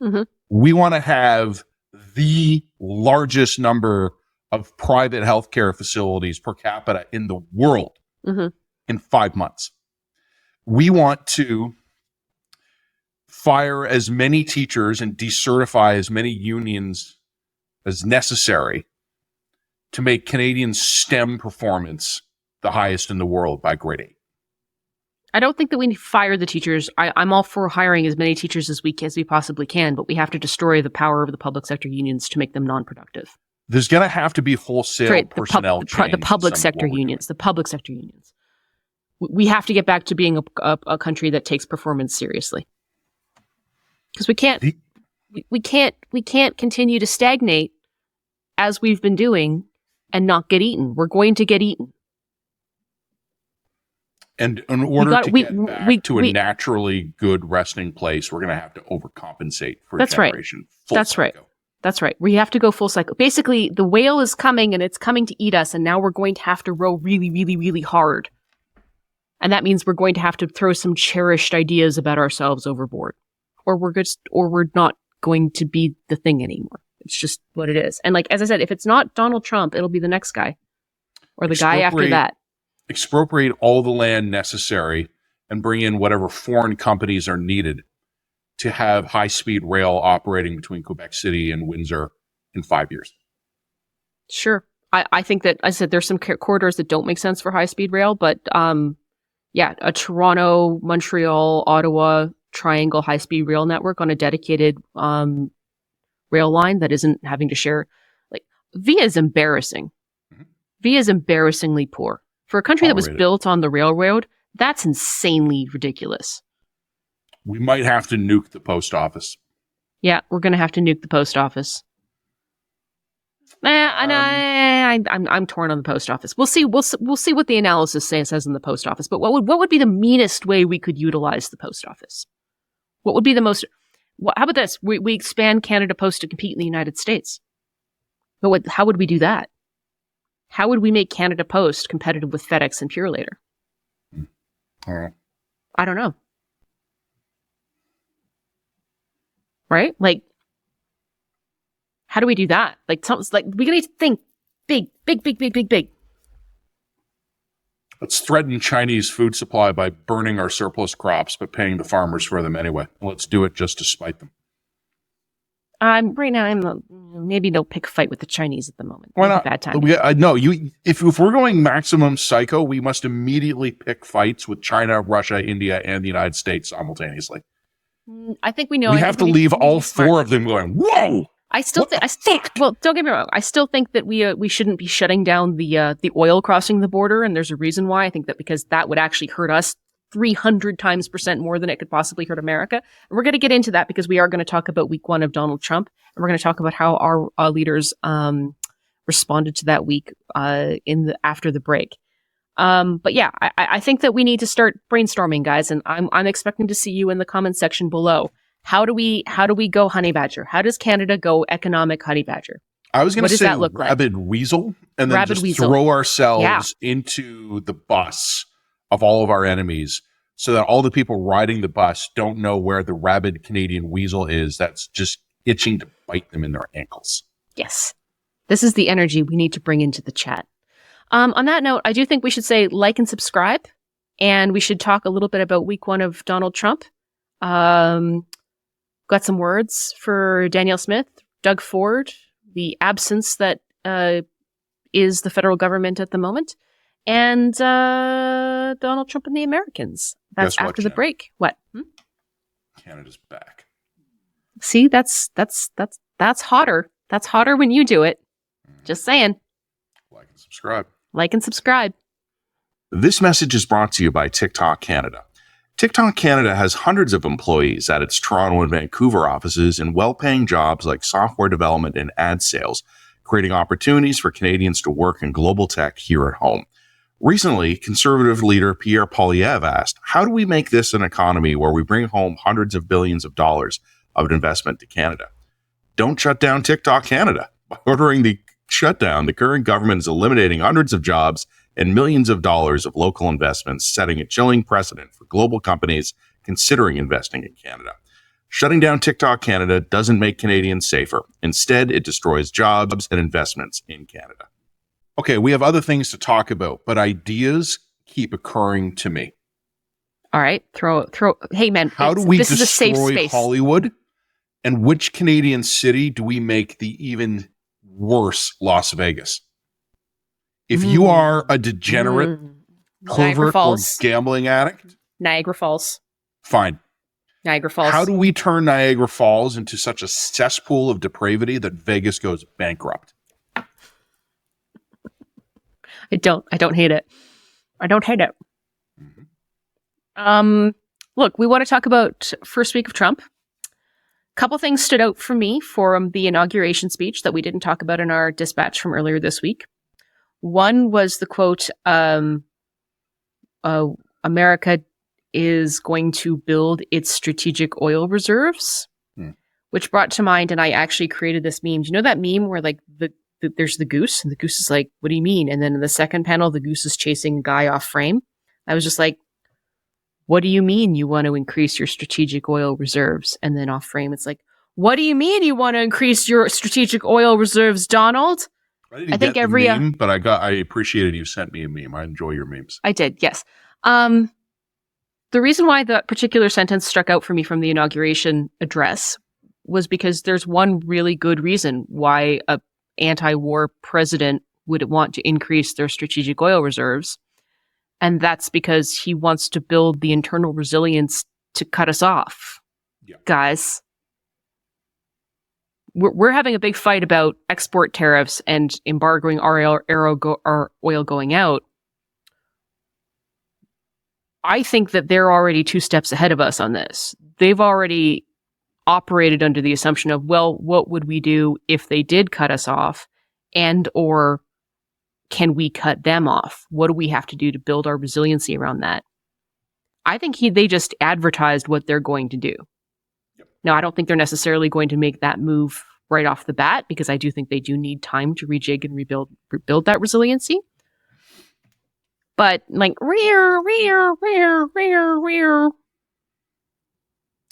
Mm-hmm. We want to have the largest number of private healthcare facilities per capita in the world in 5 months. We want to fire as many teachers and decertify as many unions as necessary to make Canadian STEM performance the highest in the world by grade 8. I don't think that we need to fire the teachers. I'm all for hiring as many teachers as we possibly can, but we have to destroy the power of the public sector unions to make them non-productive. There's going to have to be wholesale personnel change. The public sector unions. The public sector unions. We have to get back to being a country that takes performance seriously. Because we can't continue to stagnate as we've been doing and not get eaten. We're going to get eaten. And in order to get back to a naturally good resting place, we're going to have to overcompensate for a generation. That's right. That's right. We have to go full cycle. Basically, the whale is coming and it's coming to eat us, and now we're going to have to row really, really, really hard. And that means we're going to have to throw some cherished ideas about ourselves overboard. Or we're not going to be the thing anymore. It's just what it is. And like, as I said, if it's not Donald Trump, it'll be the next guy. Or the guy after that. Expropriate all the land necessary and bring in whatever foreign companies are needed to have high-speed rail operating between Quebec City and Windsor in 5 years. Sure. I think that, as I said, there's some corridors that don't make sense for high-speed rail, but a Toronto, Montreal, Ottawa triangle high-speed rail network on a dedicated rail line that isn't having to share. Like, VIA is embarrassing. Mm-hmm. VIA is embarrassingly poor. For a country that was built on the railroad, that's insanely ridiculous. We might have to nuke the post office. Yeah, we're going to have to nuke the post office. I'm torn on the post office. We'll see. We'll see what the analysis says in the post office. But what would be the meanest way we could utilize the post office? What would be the most? How about this? We expand Canada Post to compete in the United States. But how would we do that? How would we make Canada Post competitive with FedEx and Purolator? I don't know. Right? Like, how do we do that? Like, we need to think big. Let's threaten Chinese food supply by burning our surplus crops, but paying the farmers for them anyway. Let's do it just to spite them. Right now, maybe they'll pick a fight with the Chinese at the moment. Why not? Bad time. If we're going maximum psycho, we must immediately pick fights with China, Russia, India, and the United States simultaneously. I think we know. We have to leave all four of them going, whoa! I still think. Well, don't get me wrong. I still think that we shouldn't be shutting down the oil crossing the border, and there's a reason why. I think that because that would actually hurt us 300% more than it could possibly hurt America. And we're going to get into that because we are going to talk about week 1 of Donald Trump, and we're going to talk about how our leaders responded to that week after the break. But yeah, I think that we need to start brainstorming, guys, and I'm expecting to see you in the comment section below. How do we go honey badger? How does Canada go economic honey badger? I was going to say rabid weasel, and then throw ourselves into the bus of all of our enemies so that all the people riding the bus don't know where the rabid Canadian weasel is that's just itching to bite them in their ankles. Yes. This is the energy we need to bring into the chat. On that note, I do think we should say like and subscribe, and we should talk a little bit about week 1 of Donald Trump. Got some words for Danielle Smith, Doug Ford, the absence that is the federal government at the moment, and Donald Trump and the Americans. That's after the break. What? Canada's back. See, that's hotter. That's hotter when you do it. Just saying. Like and subscribe. Like and subscribe. This message is brought to you by TikTok Canada. TikTok Canada has hundreds of employees at its Toronto and Vancouver offices in well-paying jobs like software development and ad sales, creating opportunities for Canadians to work in global tech here at home. Recently, Conservative leader Pierre Poilievre asked, how do we make this an economy where we bring home hundreds of billions of dollars of investment to Canada? Don't shut down TikTok Canada. By ordering the shutdown, the current government is eliminating hundreds of jobs and millions of dollars of local investments, setting a chilling precedent for global companies considering investing in Canada. Shutting down TikTok Canada doesn't make Canadians safer. Instead, it destroys jobs and investments in Canada. Okay, we have other things to talk about, but ideas keep occurring to me. All right, throw. Hey, man, how do we this is a safe destroy space. Hollywood? And which Canadian city do we make the even worse Las Vegas? If you are a degenerate, pervert, or gambling addict, Niagara Falls. Fine. Niagara Falls. How do we turn Niagara Falls into such a cesspool of depravity that Vegas goes bankrupt? I don't hate it. I don't hate it. Look, we want to talk about first week of Trump. Couple things stood out for me from the inauguration speech that we didn't talk about in our dispatch from earlier this week. One was the quote, America is going to build its strategic oil reserves, which brought to mind, and I actually created this meme. Do you know that meme where like there's the goose, and the goose is like, what do you mean? And then in the second panel, the goose is chasing a guy off frame. I was just like, what do you mean you want to increase your strategic oil reserves? And then off frame, it's like, what do you mean you want to increase your strategic oil reserves, Donald? I think every meme, but I appreciated you sent me a meme. I enjoy your memes. I did, yes. The reason why that particular sentence struck out for me from the inauguration address was because there's one really good reason why a anti-war president would want to increase their strategic oil reserves. And that's because he wants to build the internal resilience to cut us off. Yeah. Guys, we're having a big fight about export tariffs and embargoing our oil going out. I think that they're already 2 steps ahead of us on this. They've already operated under the assumption of, well, what would we do if they did cut us off? And or can we cut them off? What do we have to do to build our resiliency around that? I think they just advertised what they're going to do. Yep. Now, I don't think they're necessarily going to make that move right off the bat, because I do think they do need time to rejig and rebuild that resiliency. But like,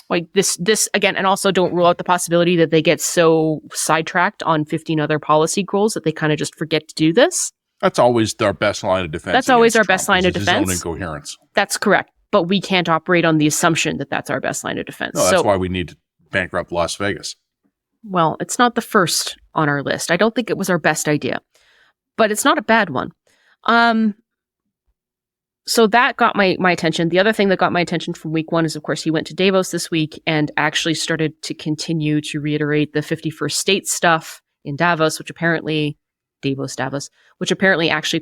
like this again, and also don't rule out the possibility that they get so sidetracked on 15 other policy goals that they kind of just forget to do this. That's always our best line of defense. That's always our best line of defense. His own incoherence. That's correct. But we can't operate on the assumption that that's our best line of defense. No, that's why we need to bankrupt Las Vegas. Well, it's not the first on our list. I don't think it was our best idea, but it's not a bad one. So that got my attention. The other thing that got my attention from week 1 is, of course, he went to Davos this week and actually started to continue to reiterate the 51st state stuff in Davos, which apparently actually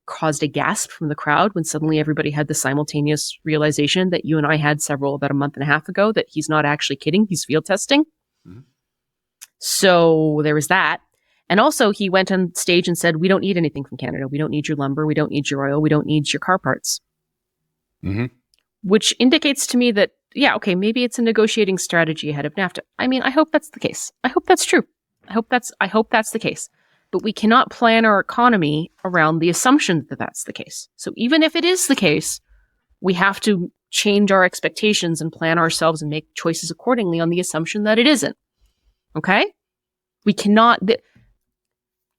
caused a gasp from the crowd when suddenly everybody had the simultaneous realization that you and I had about a month and a half ago, that he's not actually kidding. He's field testing. Mm-hmm. So there was that. And also he went on stage and said, we don't need anything from Canada. We don't need your lumber. We don't need your oil. We don't need your car parts. Mm-hmm. Which indicates to me that, yeah, okay, maybe it's a negotiating strategy ahead of NAFTA. I mean, I hope that's the case. I hope that's true. I hope that's the case. But we cannot plan our economy around the assumption that that's the case. So even if it is the case, we have to change our expectations and plan ourselves and make choices accordingly on the assumption that it isn't. Okay? We cannot...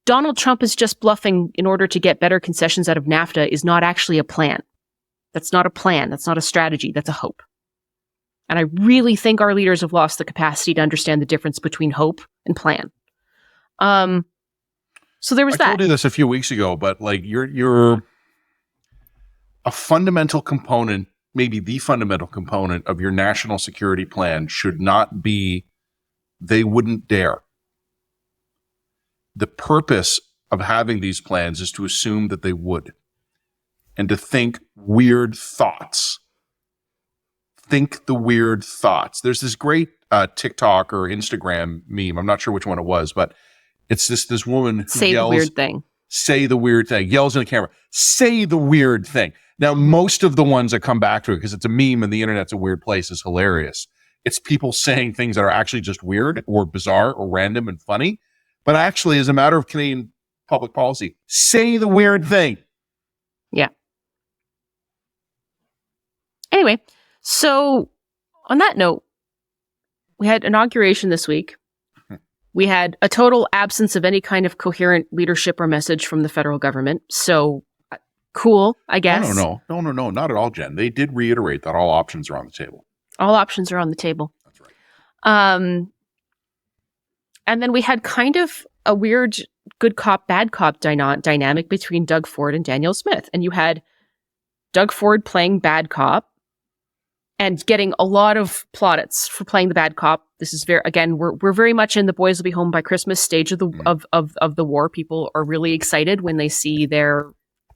Donald Trump is just bluffing in order to get better concessions out of NAFTA is not actually a plan. That's not a plan. That's not a strategy. That's a hope. And I really think our leaders have lost the capacity to understand the difference between hope and plan. So there was I that. told you this a few weeks ago, but like you're a fundamental component, maybe the fundamental component of your national security plan should not be they wouldn't dare. The purpose of having these plans is to assume that they would and to think weird thoughts. Think the weird thoughts. There's this great TikTok or Instagram meme. I'm not sure which one it was, but it's this woman who Say yells, the weird thing. Say the weird thing. Yells in the camera. Say the weird thing. Now, most of the ones that come back to it, because it's a meme and the internet's a weird place, is hilarious. It's people saying things that are actually just weird or bizarre or random and funny. But actually, as a matter of Canadian public policy, say the weird thing. Yeah. Anyway, so on that note, we had inauguration this week. We had a total absence of any kind of coherent leadership or message from the federal government. So cool, I guess. No, not at all, Jen. They did reiterate that all options are on the table. All options are on the table. That's right. And then we had kind of a weird good cop, bad cop dynamic between Doug Ford and Danielle Smith. And you had Doug Ford playing bad cop and getting a lot of plaudits for playing the bad cop. This is we're very much in the boys will be home by Christmas stage of the war. People are really excited when they see their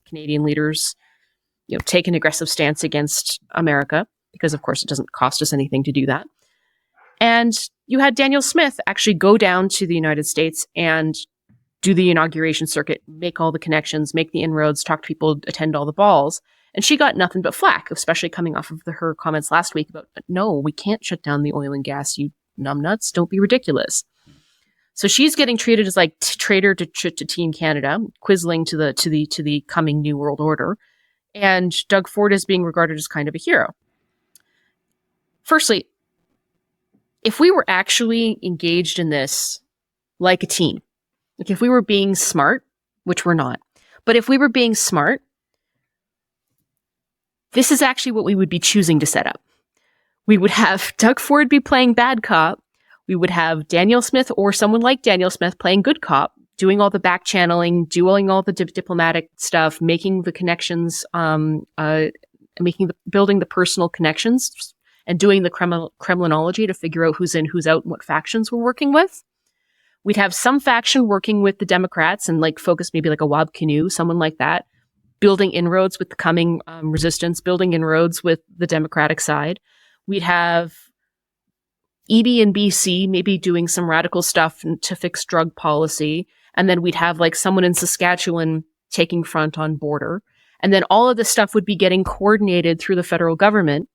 Canadian leaders, take an aggressive stance against America, because of course it doesn't cost us anything to do that. And you had Danielle Smith actually go down to the United States and do the inauguration circuit, make all the connections, make the inroads, talk to people, attend all the balls. And she got nothing but flack, especially coming off of her comments last week about, no, we can't shut down the oil and gas, you numbnuts. Don't be ridiculous. So she's getting treated as like traitor to Team Canada, quizzling to the coming New World Order. And Doug Ford is being regarded as kind of a hero. Firstly, if we were actually engaged in this like a team, like if we were being smart, which we're not, but if we were being smart, this is actually what we would be choosing to set up. We would have Doug Ford be playing bad cop. We would have Danielle Smith or someone like Danielle Smith playing good cop, doing all the back channeling, doing all the diplomatic stuff, making the connections, building the personal connections, and doing the Kremlinology to figure out who's in, who's out, and what factions we're working with. We'd have some faction working with the Democrats and like focus maybe like a Wab Canoe, someone like that, building inroads with the coming resistance, building inroads with the Democratic side. We'd have EB and BC maybe doing some radical stuff to fix drug policy. And then we'd have like someone in Saskatchewan taking front on border. And then all of this stuff would be getting coordinated through the federal government.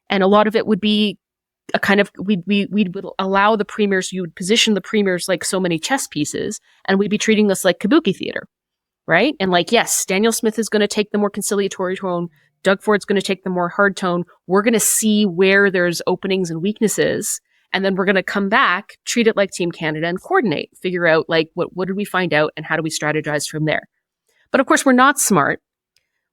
And a lot of it would be a kind of, we would allow the premiers, you would position the premiers like so many chess pieces, and we'd be treating this like kabuki theater, right? And like, yes, Danielle Smith is going to take the more conciliatory tone. Doug Ford's going to take the more hard tone. We're going to see where there's openings and weaknesses. And then we're going to come back, treat it like Team Canada, and coordinate, figure out like, what did we find out and how do we strategize from there? But of course, we're not smart.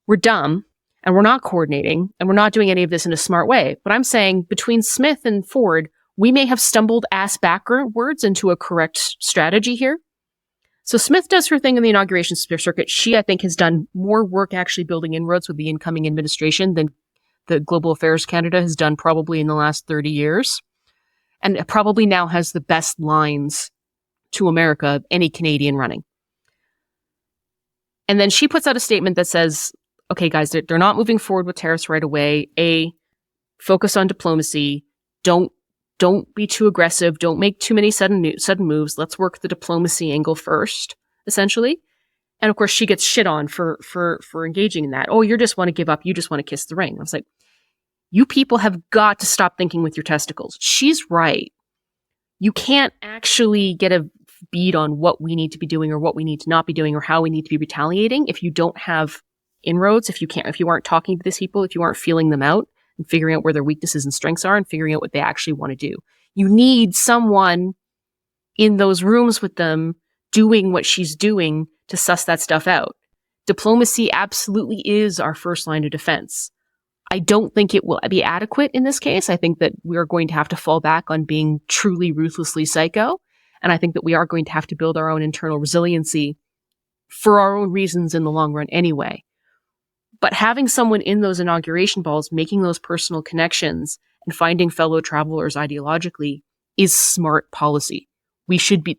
We're dumb. And we're not coordinating, and we're not doing any of this in a smart way. But I'm saying between Smith and Ford, we may have stumbled ass backwards into a correct strategy here. So Smith does her thing in the inauguration circuit. She, I think, has done more work actually building inroads with the incoming administration than the Global Affairs Canada has done probably in the last 30 years. And it probably now has the best lines to America of any Canadian running. And then she puts out a statement that says, okay, guys, they're not moving forward with tariffs right away. Focus on diplomacy. Don't be too aggressive. Don't make too many sudden moves. Let's work the diplomacy angle first, essentially. And of course, she gets shit on for engaging in that. Oh, you just want to give up. You just want to kiss the ring. I was like, you people have got to stop thinking with your testicles. She's right. You can't actually get a bead on what we need to be doing or what we need to not be doing or how we need to be retaliating if you don't have inroads, if you aren't talking to these people, if you aren't feeling them out and figuring out where their weaknesses and strengths are and figuring out what they actually want to do. You need someone in those rooms with them doing what she's doing to suss that stuff out. Diplomacy absolutely is our first line of defense. I don't think it will be adequate in this case. I think that we're going to have to fall back on being truly ruthlessly psycho. And I think that we are going to have to build our own internal resiliency for our own reasons in the long run anyway. But having someone in those inauguration balls, making those personal connections and finding fellow travelers ideologically is smart policy. We should be,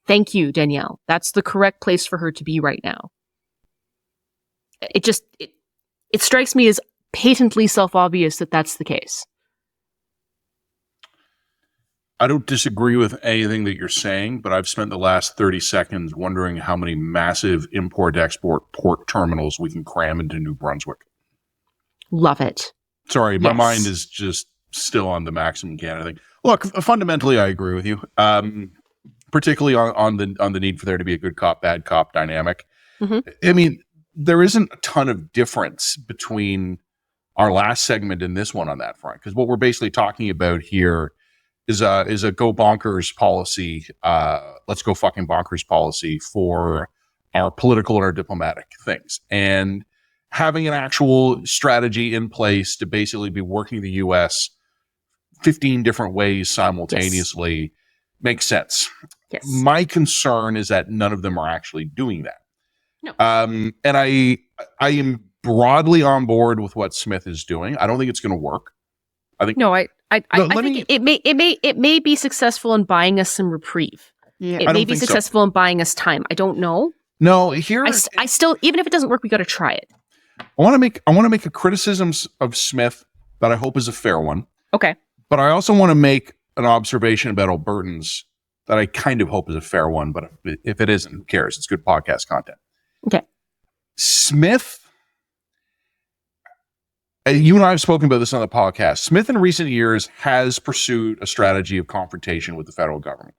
thank you, Danielle. That's the correct place for her to be right now. It strikes me as patently self-obvious that that's the case. I don't disagree with anything that you're saying, but I've spent the last 30 seconds wondering how many massive import-export port terminals we can cram into New Brunswick. Love it. Sorry, my mind is just still on the Maximum Canada thing. Look, fundamentally, I agree with you, particularly on the need for there to be a good cop, bad cop dynamic. Mm-hmm. I mean, there isn't a ton of difference between our last segment and this one on that front, because what we're basically talking about here is a go bonkers policy. Let's go fucking bonkers policy for our political and our diplomatic things, and having an actual strategy in place to basically be working the U.S. 15 different ways simultaneously makes sense. Yes. My concern is that none of them are actually doing that. No. And I am broadly on board with what Smith is doing. I don't think it's going to work. I think think it may be successful in buying us some reprieve. Yeah. It may be successful in buying us time. I don't know. No, here I still, even if it doesn't work, we got to try it. I want to make a criticism of Smith that I hope is a fair one. Okay. But I also want to make an observation about Albertans that I kind of hope is a fair one. But if it isn't, who cares? It's good podcast content. Okay. Smith, you and I have spoken about this on the podcast. Smith in recent years has pursued a strategy of confrontation with the federal government,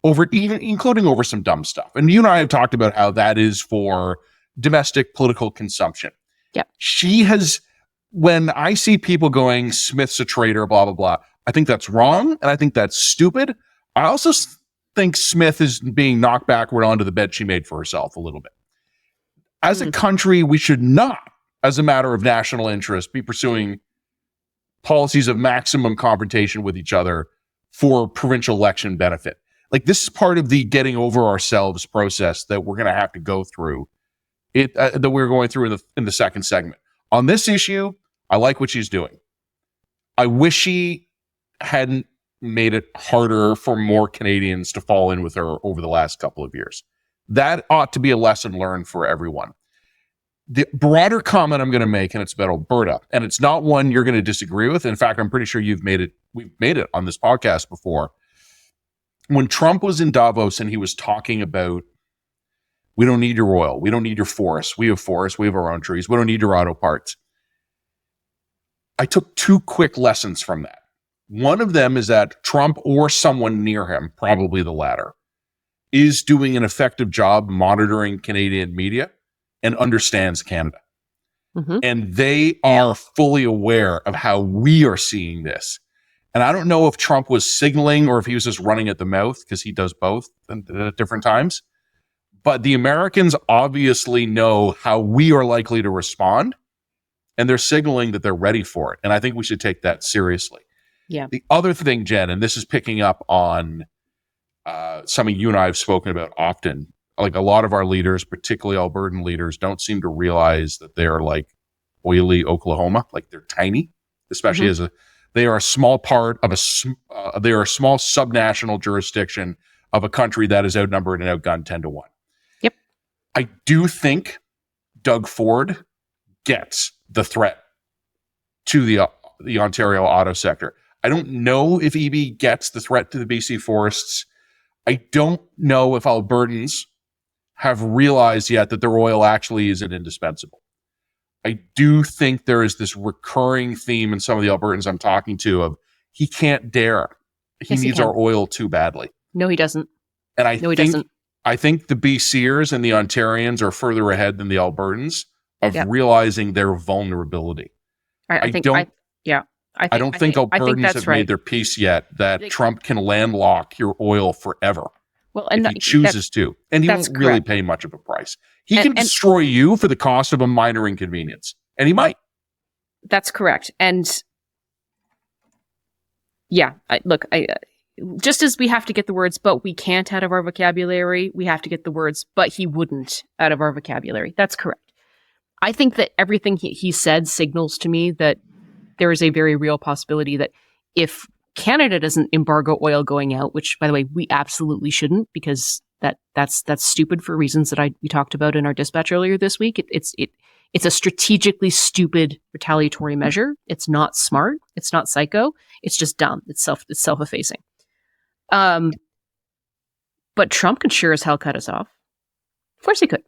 including over some dumb stuff. And you and I have talked about how that is for domestic political consumption. Yep. She has, when I see people going, Smith's a traitor, blah, blah, blah, I think that's wrong. And I think that's stupid. I also think Smith is being knocked backward onto the bed she made for herself a little bit. As a country, we should not, as a matter of national interest, be pursuing policies of maximum confrontation with each other for provincial election benefit. Like, this is part of the getting over ourselves process that we're going to have to go through. That we're going through in the second segment. On this issue, I like what she's doing. I wish she hadn't made it harder for more Canadians to fall in with her over the last couple of years. That ought to be a lesson learned for everyone. The broader comment I'm going to make, and it's about Alberta, and it's not one you're going to disagree with. In fact, I'm pretty sure we've made it on this podcast before. When Trump was in Davos and he was talking about, we don't need your oil, we don't need your forests, we have our own trees, we don't need your auto parts. I took two quick lessons from that. One of them is that Trump or someone near him, probably the latter, is doing an effective job monitoring Canadian media and understands Canada. Mm-hmm. And they are fully aware of how we are seeing this. And I don't know if Trump was signaling or if he was just running at the mouth, because he does both at different times. But the Americans obviously know how we are likely to respond, and they're signaling that they're ready for it. And I think we should take that seriously. Yeah. The other thing, Jen, and this is picking up on something you and I have spoken about often, like a lot of our leaders, particularly Albertan leaders, don't seem to realize that they're like oily Oklahoma, like they're tiny, especially as they are a small part of they are a small subnational jurisdiction of a country that is outnumbered and outgunned 10-1. Yep. I do think Doug Ford gets the threat to the Ontario auto sector. I don't know if EB gets the threat to the BC forests. I don't know if Albertans have realized yet that their oil actually isn't indispensable. I do think there is this recurring theme in some of the Albertans I'm talking to of he can't dare. He needs our oil too badly. No, he doesn't. And he doesn't. I think the BCers and the Ontarians are further ahead than the Albertans of realizing their vulnerability. I don't think Albertans have made their peace yet that Trump can landlock your oil forever. Well, and if he chooses to. And he won't really pay much of a price. He can destroy you for the cost of a minor inconvenience. And he might. That's correct. And yeah, just as we have to get the words, but we can't out of our vocabulary, we have to get the words, but he wouldn't out of our vocabulary. That's correct. I think that everything he said signals to me that there is a very real possibility that if Canada doesn't embargo oil going out, which, by the way, we absolutely shouldn't, because that's stupid for reasons that we talked about in our dispatch earlier this week. It's a strategically stupid retaliatory measure. It's not smart. It's not psycho. It's just dumb. It's self-effacing. But Trump could sure as hell cut us off. Of course he could.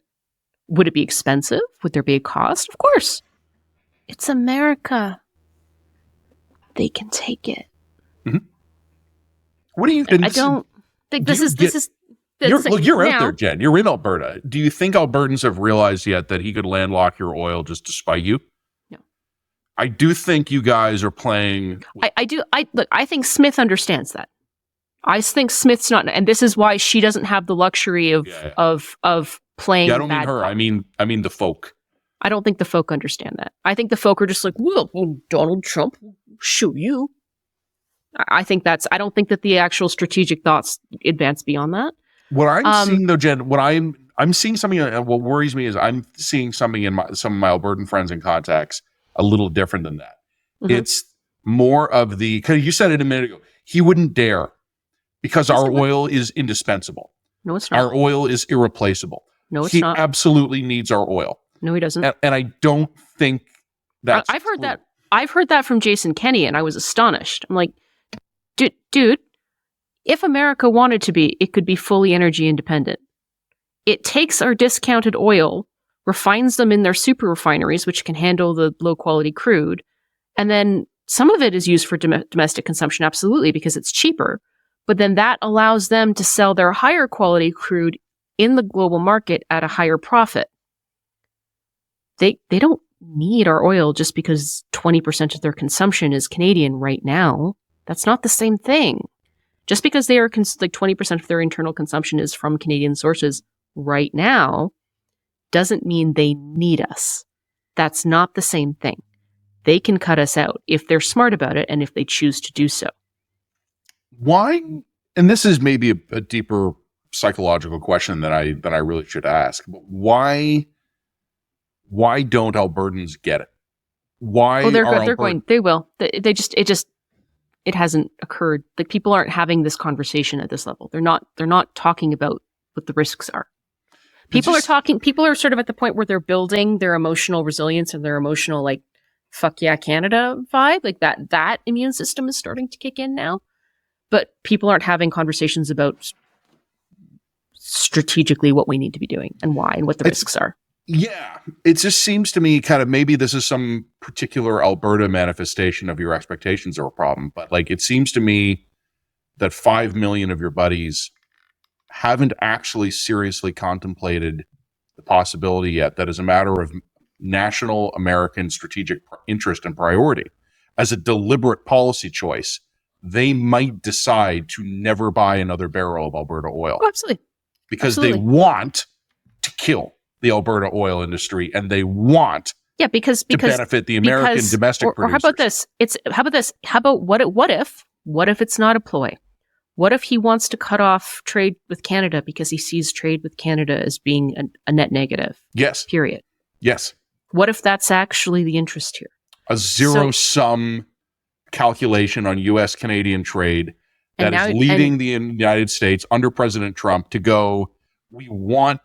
Would it be expensive? Would there be a cost? Of course. It's America. They can take it. Mm-hmm. What do you? I don't think this is. You're out there, Jen. You're in Alberta. Do you think Albertans have realized yet that he could landlock your oil just to spite you? No. I do think you guys are playing. I do. I think Smith understands that. I think Smith's not, and this is why she doesn't have the luxury of playing. Yeah, I don't mean her. I mean the folk. I don't think the folk understand that. I think the folk are just like, well, Donald Trump will shoot you. I don't think that the actual strategic thoughts advance beyond that. What I'm seeing though, Jen, I'm seeing something. What worries me is I'm seeing something in some of my Albertan friends and contacts a little different than that. Mm-hmm. It's more of because you said it a minute ago. He wouldn't dare because our oil is indispensable. No, it's not. Our oil is irreplaceable. No, it's not. He absolutely needs our oil. No, he doesn't. And I don't think that's I've heard that. I've heard that from Jason Kenney, and I was astonished. I'm like, dude, if America wanted to be, it could be fully energy independent. It takes our discounted oil, refines them in their super refineries, which can handle the low quality crude, and then some of it is used for domestic consumption, absolutely, because it's cheaper. But then that allows them to sell their higher quality crude in the global market at a higher profit. They don't need our oil just because 20% of their consumption is Canadian right now. That's not the same thing. Just because they are like 20% of their internal consumption is from Canadian sources right now doesn't mean they need us. That's not the same thing. They can cut us out if they're smart about it and if they choose to do so. Why? And this is maybe a deeper psychological question that I really should ask. But why don't Albertans get it? Why? Oh, they're going. They will. It hasn't occurred. Like, people aren't having this conversation at this level. They're not talking about what the risks are. People are sort of at the point where they're building their emotional resilience and their emotional, like, fuck yeah, Canada vibe. Like, that immune system is starting to kick in now. But people aren't having conversations about strategically what we need to be doing and why and what the risks are. Yeah, it just seems to me kind of maybe this is some particular Alberta manifestation of your expectations are a problem, but like it seems to me that 5 million of your buddies haven't actually seriously contemplated the possibility yet that as a matter of national American strategic interest and priority, as a deliberate policy choice, they might decide to never buy another barrel of Alberta oil. Oh, absolutely. Because they want to kill the Alberta oil industry, and they want because to benefit the American domestic producers. Or how about what if it's not a ploy? What if he wants to cut off trade with Canada because he sees trade with Canada as being a net negative? Yes. Period. Yes. What if that's actually the interest here? A zero-sum calculation on U.S.-Canadian trade that is leading the United States under President Trump to go, we want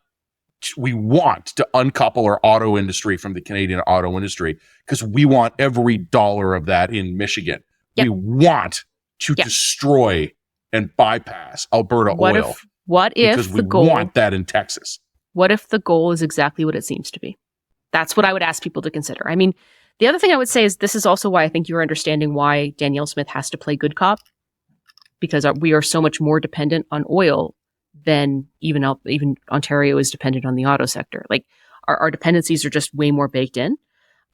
to uncouple our auto industry from the Canadian auto industry because we want every dollar of that in Michigan. Yep. We want to destroy and bypass Alberta oil. What if we want that in Texas? What if the goal is exactly what it seems to be? That's what I would ask people to consider. I mean, the other thing I would say is this is also why I think you're understanding why Danielle Smith has to play good cop, because we are so much more dependent on oil than even Ontario is dependent on the auto sector. Like, our dependencies are just way more baked in.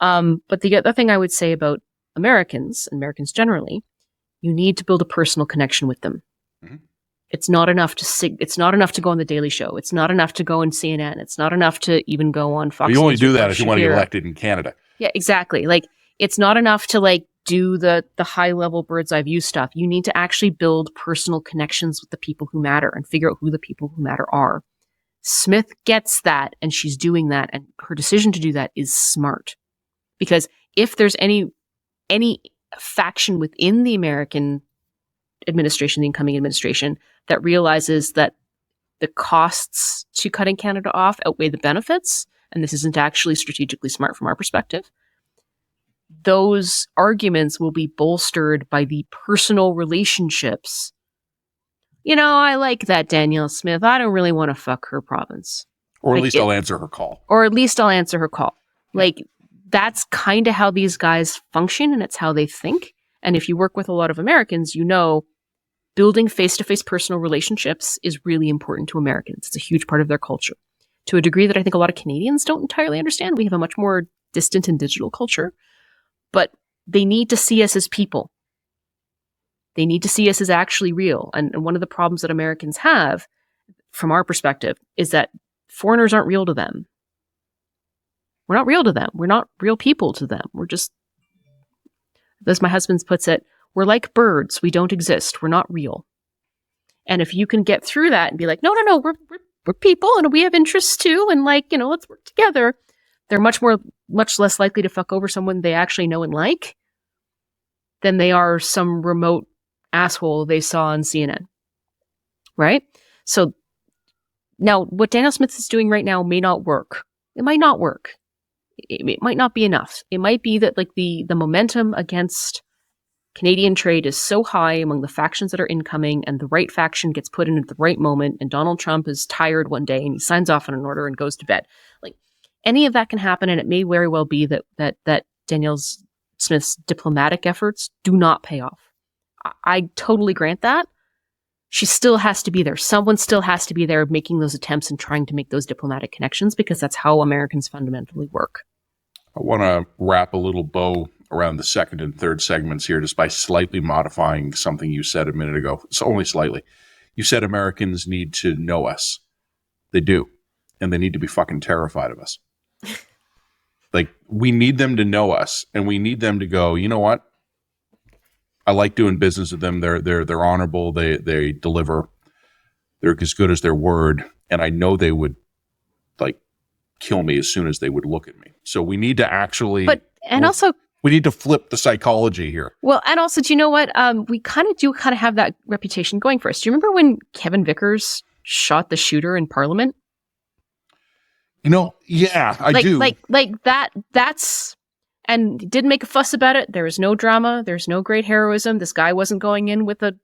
But the other thing I would say about Americans generally, you need to build a personal connection with them. Mm-hmm. It's not enough to go on the Daily Show. It's not enough to go on CNN. It's not enough to even go on Fox. You only News do with that Mark if you want to get Shapiro. elected in Canada. Yeah, exactly. Like, it's not enough to like do the high level bird's eye view stuff. You need to actually build personal connections with the people who matter and figure out who the people who matter are. Smith gets that, and she's doing that, and her decision to do that is smart. Because if there's any faction within the American administration, the incoming administration, that realizes that the costs to cutting Canada off outweigh the benefits, and this isn't actually strategically smart from our perspective, those arguments will be bolstered by the personal relationships. You know, I like that Danielle Smith. I don't really want to fuck her province. Or at Like, least I'll answer her call. Or at least I'll answer her call. Like, that's kind of how these guys function, and it's how they think. And if you work with a lot of Americans, you know, building face-to-face personal relationships is really important to Americans. It's a huge part of their culture. To a degree that I think a lot of Canadians don't entirely understand. We have a much more distant and digital culture. But they need to see us as people. They need to see us as actually real. And one of the problems that Americans have, from our perspective, is that foreigners aren't real to them. We're not real to them. We're not real people to them. We're just, as my husband puts it, we're like birds. We don't exist. We're not real. And if you can get through that and be like, no, we're people and we have interests too. And like, you know, let's work together. They're much less likely to fuck over someone they actually know and like than they are some remote asshole they saw on CNN. Right? So now what Danielle Smith is doing right now may not work. It might not work. It might not be enough. It might be that like the momentum against Canadian trade is so high among the factions that are incoming, and the right faction gets put in at the right moment, and Donald Trump is tired one day and he signs off on an order and goes to bed. Like, any of that can happen, and it may very well be that Danielle Smith's diplomatic efforts do not pay off. I totally grant that. She still has to be there. Someone still has to be there making those attempts and trying to make those diplomatic connections, because that's how Americans fundamentally work. I want to wrap a little bow around the second and third segments here just by slightly modifying something you said a minute ago. It's only slightly. You said Americans need to know us. They do. And they need to be fucking terrified of us. Like, we need them to know us, and we need them to go, you know what? I like doing business with them. They're honorable. They deliver. They're as good as their word. And I know they would like kill me as soon as they would look at me. So we need to actually, we need to flip the psychology here. Well, and also, do you know what? We kind of have that reputation going for us. Do you remember when Kevin Vickers shot the shooter in Parliament? You know, yeah, I do. Like that's, and didn't make a fuss about it. There was no drama. There's no great heroism. This guy wasn't going in with a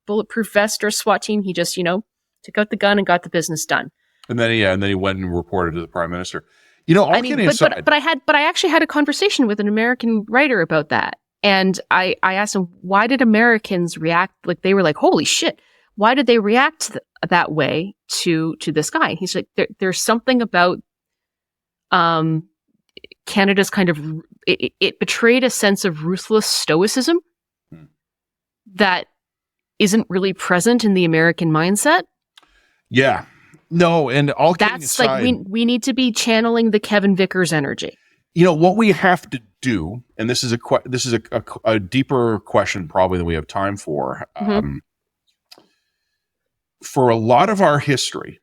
bulletproof vest or a SWAT team. He just, took out the gun and got the business done. And then he went and reported to the prime minister. But I actually had a conversation with an American writer about that. And I asked him, why did Americans react? Like, they were like, holy shit. Why did they react that way to this guy? And he's like, there's something about Canada's kind of, it betrayed a sense of ruthless stoicism that isn't really present in the American mindset. Yeah. No, and all kidding that's aside, like we need to be channeling the Kevin Vickers energy. What we have to do, and this is a deeper question probably than we have time for. For a lot of our history,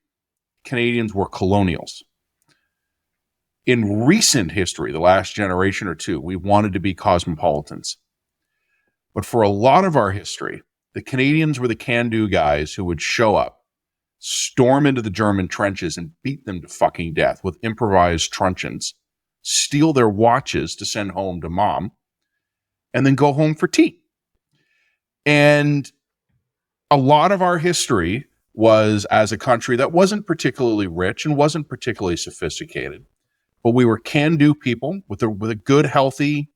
Canadians were colonials. In recent history, the last generation or two, we wanted to be cosmopolitans. But for a lot of our history, the Canadians were the can-do guys who would show up, storm into the German trenches and beat them to fucking death with improvised truncheons, steal their watches to send home to mom, and then go home for tea. And a lot of our history was as a country that wasn't particularly rich and wasn't particularly sophisticated, but we were can-do people with a good, healthy,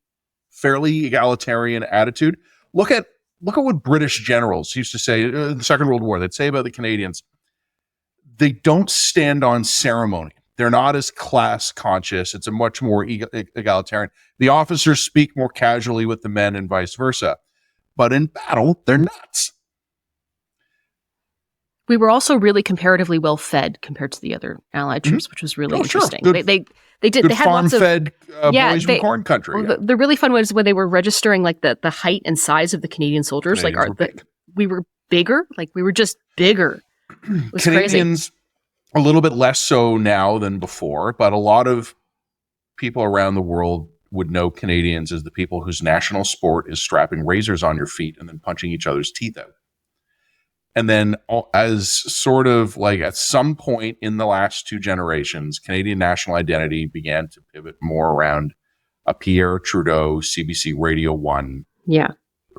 fairly egalitarian attitude. Look at what British generals used to say in the Second World War. They'd say about the Canadians, they don't stand on ceremony. They're not as class conscious. It's a much more egalitarian. The officers speak more casually with the men and vice versa. But in battle, they're nuts. We were also really comparatively well fed compared to the other Allied troops, which was really interesting. Sure. They Good had lots of farm-fed boys from corn country. Well, the really fun was when they were registering like the height and size of the Canadian soldiers. We were bigger. Like we were just bigger. It was Canadians crazy. A little bit less so now than before, but a lot of people around the world would know Canadians as the people whose national sport is strapping razors on your feet and then punching each other's teeth out. And then as sort of like at some point in the last 2 generations, Canadian national identity began to pivot more around a Pierre Trudeau, CBC Radio 1,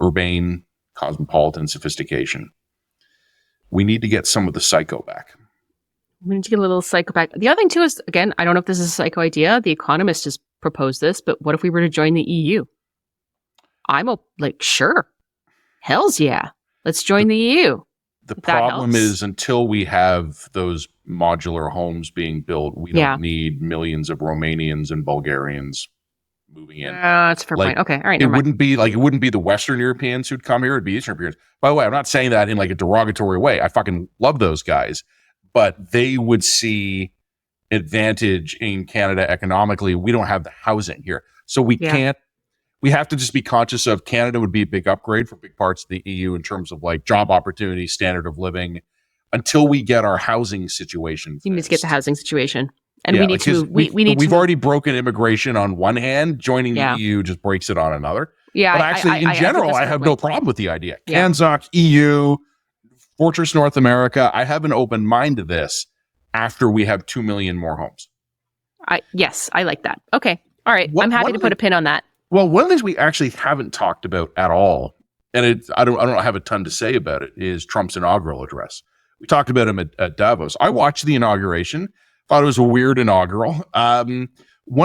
urbane, cosmopolitan sophistication. We need to get some of the psycho back. We need to get a little psycho back. The other thing too is, again, I don't know if this is a psycho idea. The Economist has proposed this, but what if we were to join the EU? I'm sure. Hells yeah. Let's join the EU. The problem is until we have those modular homes being built, we don't need millions of Romanians and Bulgarians moving in. That's a fair point. Okay. All right. It wouldn't be the Western Europeans who'd come here. It'd be Eastern Europeans. By the way, I'm not saying that in like a derogatory way. I fucking love those guys, but they would see advantage in Canada economically. We don't have the housing here. So we can't. We have to just be conscious of Canada would be a big upgrade for big parts of the EU in terms of like job opportunity, standard of living, until we get our housing situation fixed. You need to get the housing situation. And we need to we've already broken immigration on one hand. Joining the EU just breaks it on another. Yeah. But actually, in general, I have no problem with the idea. CANZOC, EU, Fortress North America. I have an open mind to this after we have 2 million more homes. Yes, I like that. Okay. All right. I'm happy to put a pin on that. Well, one of the things we actually haven't talked about at all, and I don't have a ton to say about it, is Trump's inaugural address. We talked about him at Davos. I watched the inauguration, thought it was a weird inaugural. One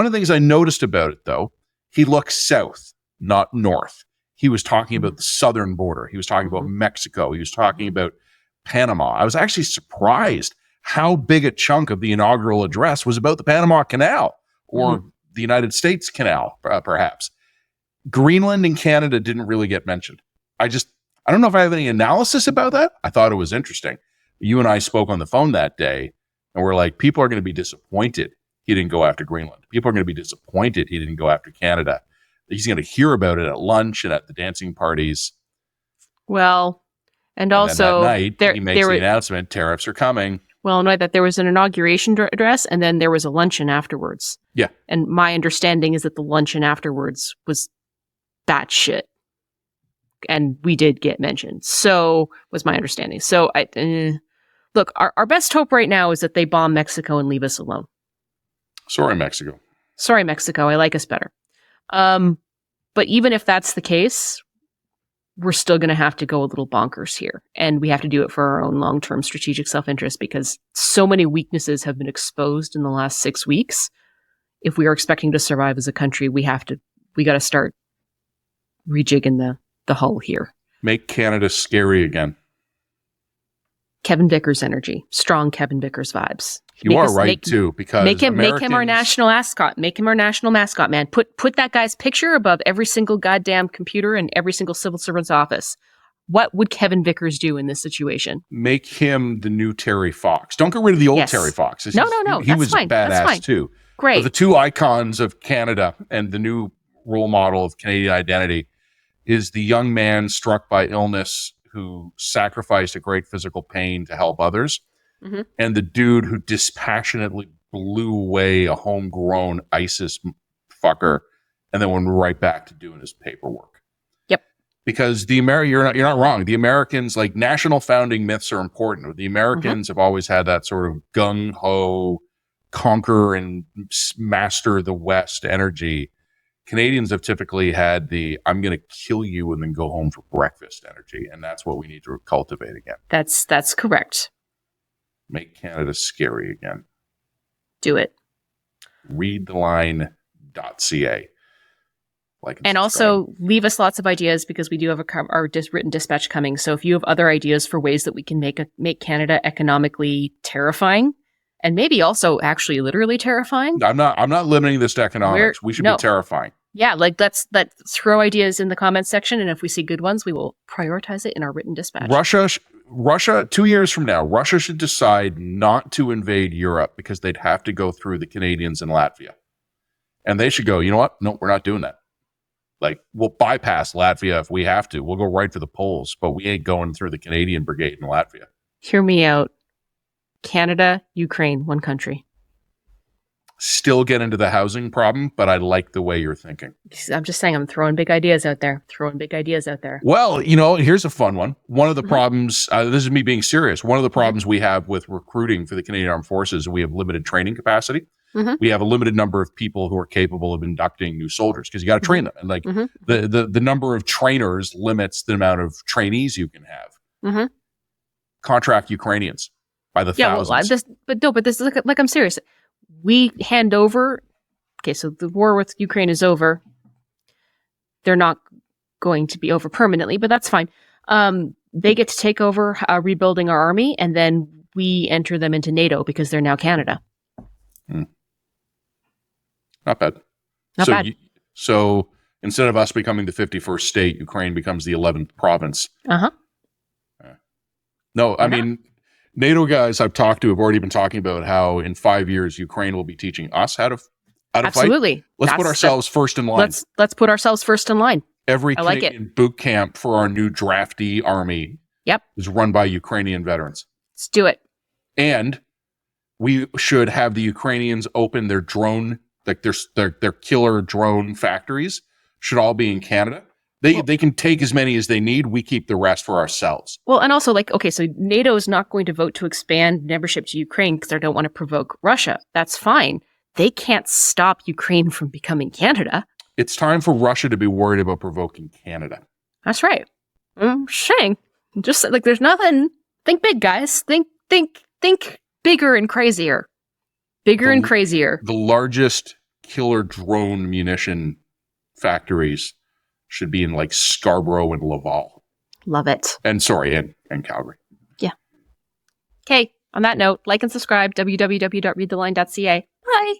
of the things I noticed about it, though, he looked south, not north. He was talking about the southern border. He was talking about Mexico. He was talking about Panama. I was actually surprised how big a chunk of the inaugural address was about the Panama Canal or the United States Canal, perhaps. Greenland and Canada didn't really get mentioned. I don't know if I have any analysis about that. I thought it was interesting. You and I spoke on the phone that day, and we're like, people are going to be disappointed he didn't go after Greenland. People are going to be disappointed he didn't go after Canada. He's going to hear about it at lunch and at the dancing parties. Well, and also that night, he makes the announcement, tariffs are coming. Well, no, that there was an inauguration address, and then there was a luncheon afterwards. Yeah. And my understanding is that the luncheon afterwards was batshit. And we did get mentioned. So was my understanding. So look, our best hope right now is that they bomb Mexico and leave us alone. Sorry, Mexico. I like us better. But even if that's the case, we're still going to have to go a little bonkers here. And we have to do it for our own long-term strategic self-interest because so many weaknesses have been exposed in the last 6 weeks. If we are expecting to survive as a country, we got to start rejigging the hull here. Make Canada scary again. Kevin Vickers energy, strong Kevin Vickers vibes. Too, because make him our national mascot. Make him our national mascot, man. Put that guy's picture above every single goddamn computer in every single civil servant's office. What would Kevin Vickers do in this situation? Make him the new Terry Fox. Don't get rid of the old Terry Fox. No. He was fine. badass too. Great. But the two icons of Canada and the new role model of Canadian identity is the young man struck by illness who sacrificed a great physical pain to help others, and the dude who dispassionately blew away a homegrown ISIS fucker and then went right back to doing his paperwork. Yep. Because you're not wrong. The Americans, like national founding myths are important. The Americans have always had that sort of gung-ho, conquer and master the West energy. Canadians have typically had the I'm going to kill you and then go home for breakfast energy. And that's what we need to cultivate again. That's correct. Make Canada scary again. Do it. Readtheline.ca. And also leave us lots of ideas because we do have our written dispatch coming. So if you have other ideas for ways that we can make Canada economically terrifying and maybe also actually literally terrifying. I'm not limiting this to economics. We should be terrifying. Yeah, let's throw ideas in the comments section, and if we see good ones, we will prioritize it in our written dispatch. Russia, 2 years from now, Russia should decide not to invade Europe because they'd have to go through the Canadians and Latvia. And they should go, you know what? No, we're not doing that. Like, we'll bypass Latvia if we have to. We'll go right for the Poles, but we ain't going through the Canadian brigade in Latvia. Hear me out. Canada, Ukraine, one country. Still get into the housing problem, but I like the way you're thinking. I'm just saying, I'm throwing big ideas out there. Well, here's a fun one. One of the problems, this is me being serious, one of the problems we have with recruiting for the Canadian Armed Forces, we have limited training capacity. We have a limited number of people who are capable of inducting new soldiers because you got to train them. And like the number of trainers limits the amount of trainees you can have. Contract Ukrainians by the thousands. But this is like I'm serious. We hand over. Okay, so the war with Ukraine is over. They're not going to be over permanently, but that's fine. They get to take over rebuilding our army, and then we enter them into NATO because they're now Canada. Not bad. Not bad. So instead of us becoming the 51st state, Ukraine becomes the 11th province. No, I mean, NATO guys I've talked to have already been talking about how in 5 years, Ukraine will be teaching us how to Absolutely. fight. Let's put ourselves first in line. Let's put ourselves first in line. Every Canadian boot camp for our new draftee army is run by Ukrainian veterans. Let's do it. And we should have the Ukrainians open their drone, like their killer drone factories should all be in Canada. They can take as many as they need. We keep the rest for ourselves. Well, and also so NATO is not going to vote to expand membership to Ukraine because they don't want to provoke Russia. That's fine. They can't stop Ukraine from becoming Canada. It's time for Russia to be worried about provoking Canada. That's right. I'm saying, just like there's nothing. Think big, guys. Think bigger and crazier. And crazier. The largest killer drone munition factories should be in like Scarborough and Laval. Love it. And Calgary. Yeah. Okay. On that note, like and subscribe, www.readtheline.ca. Bye.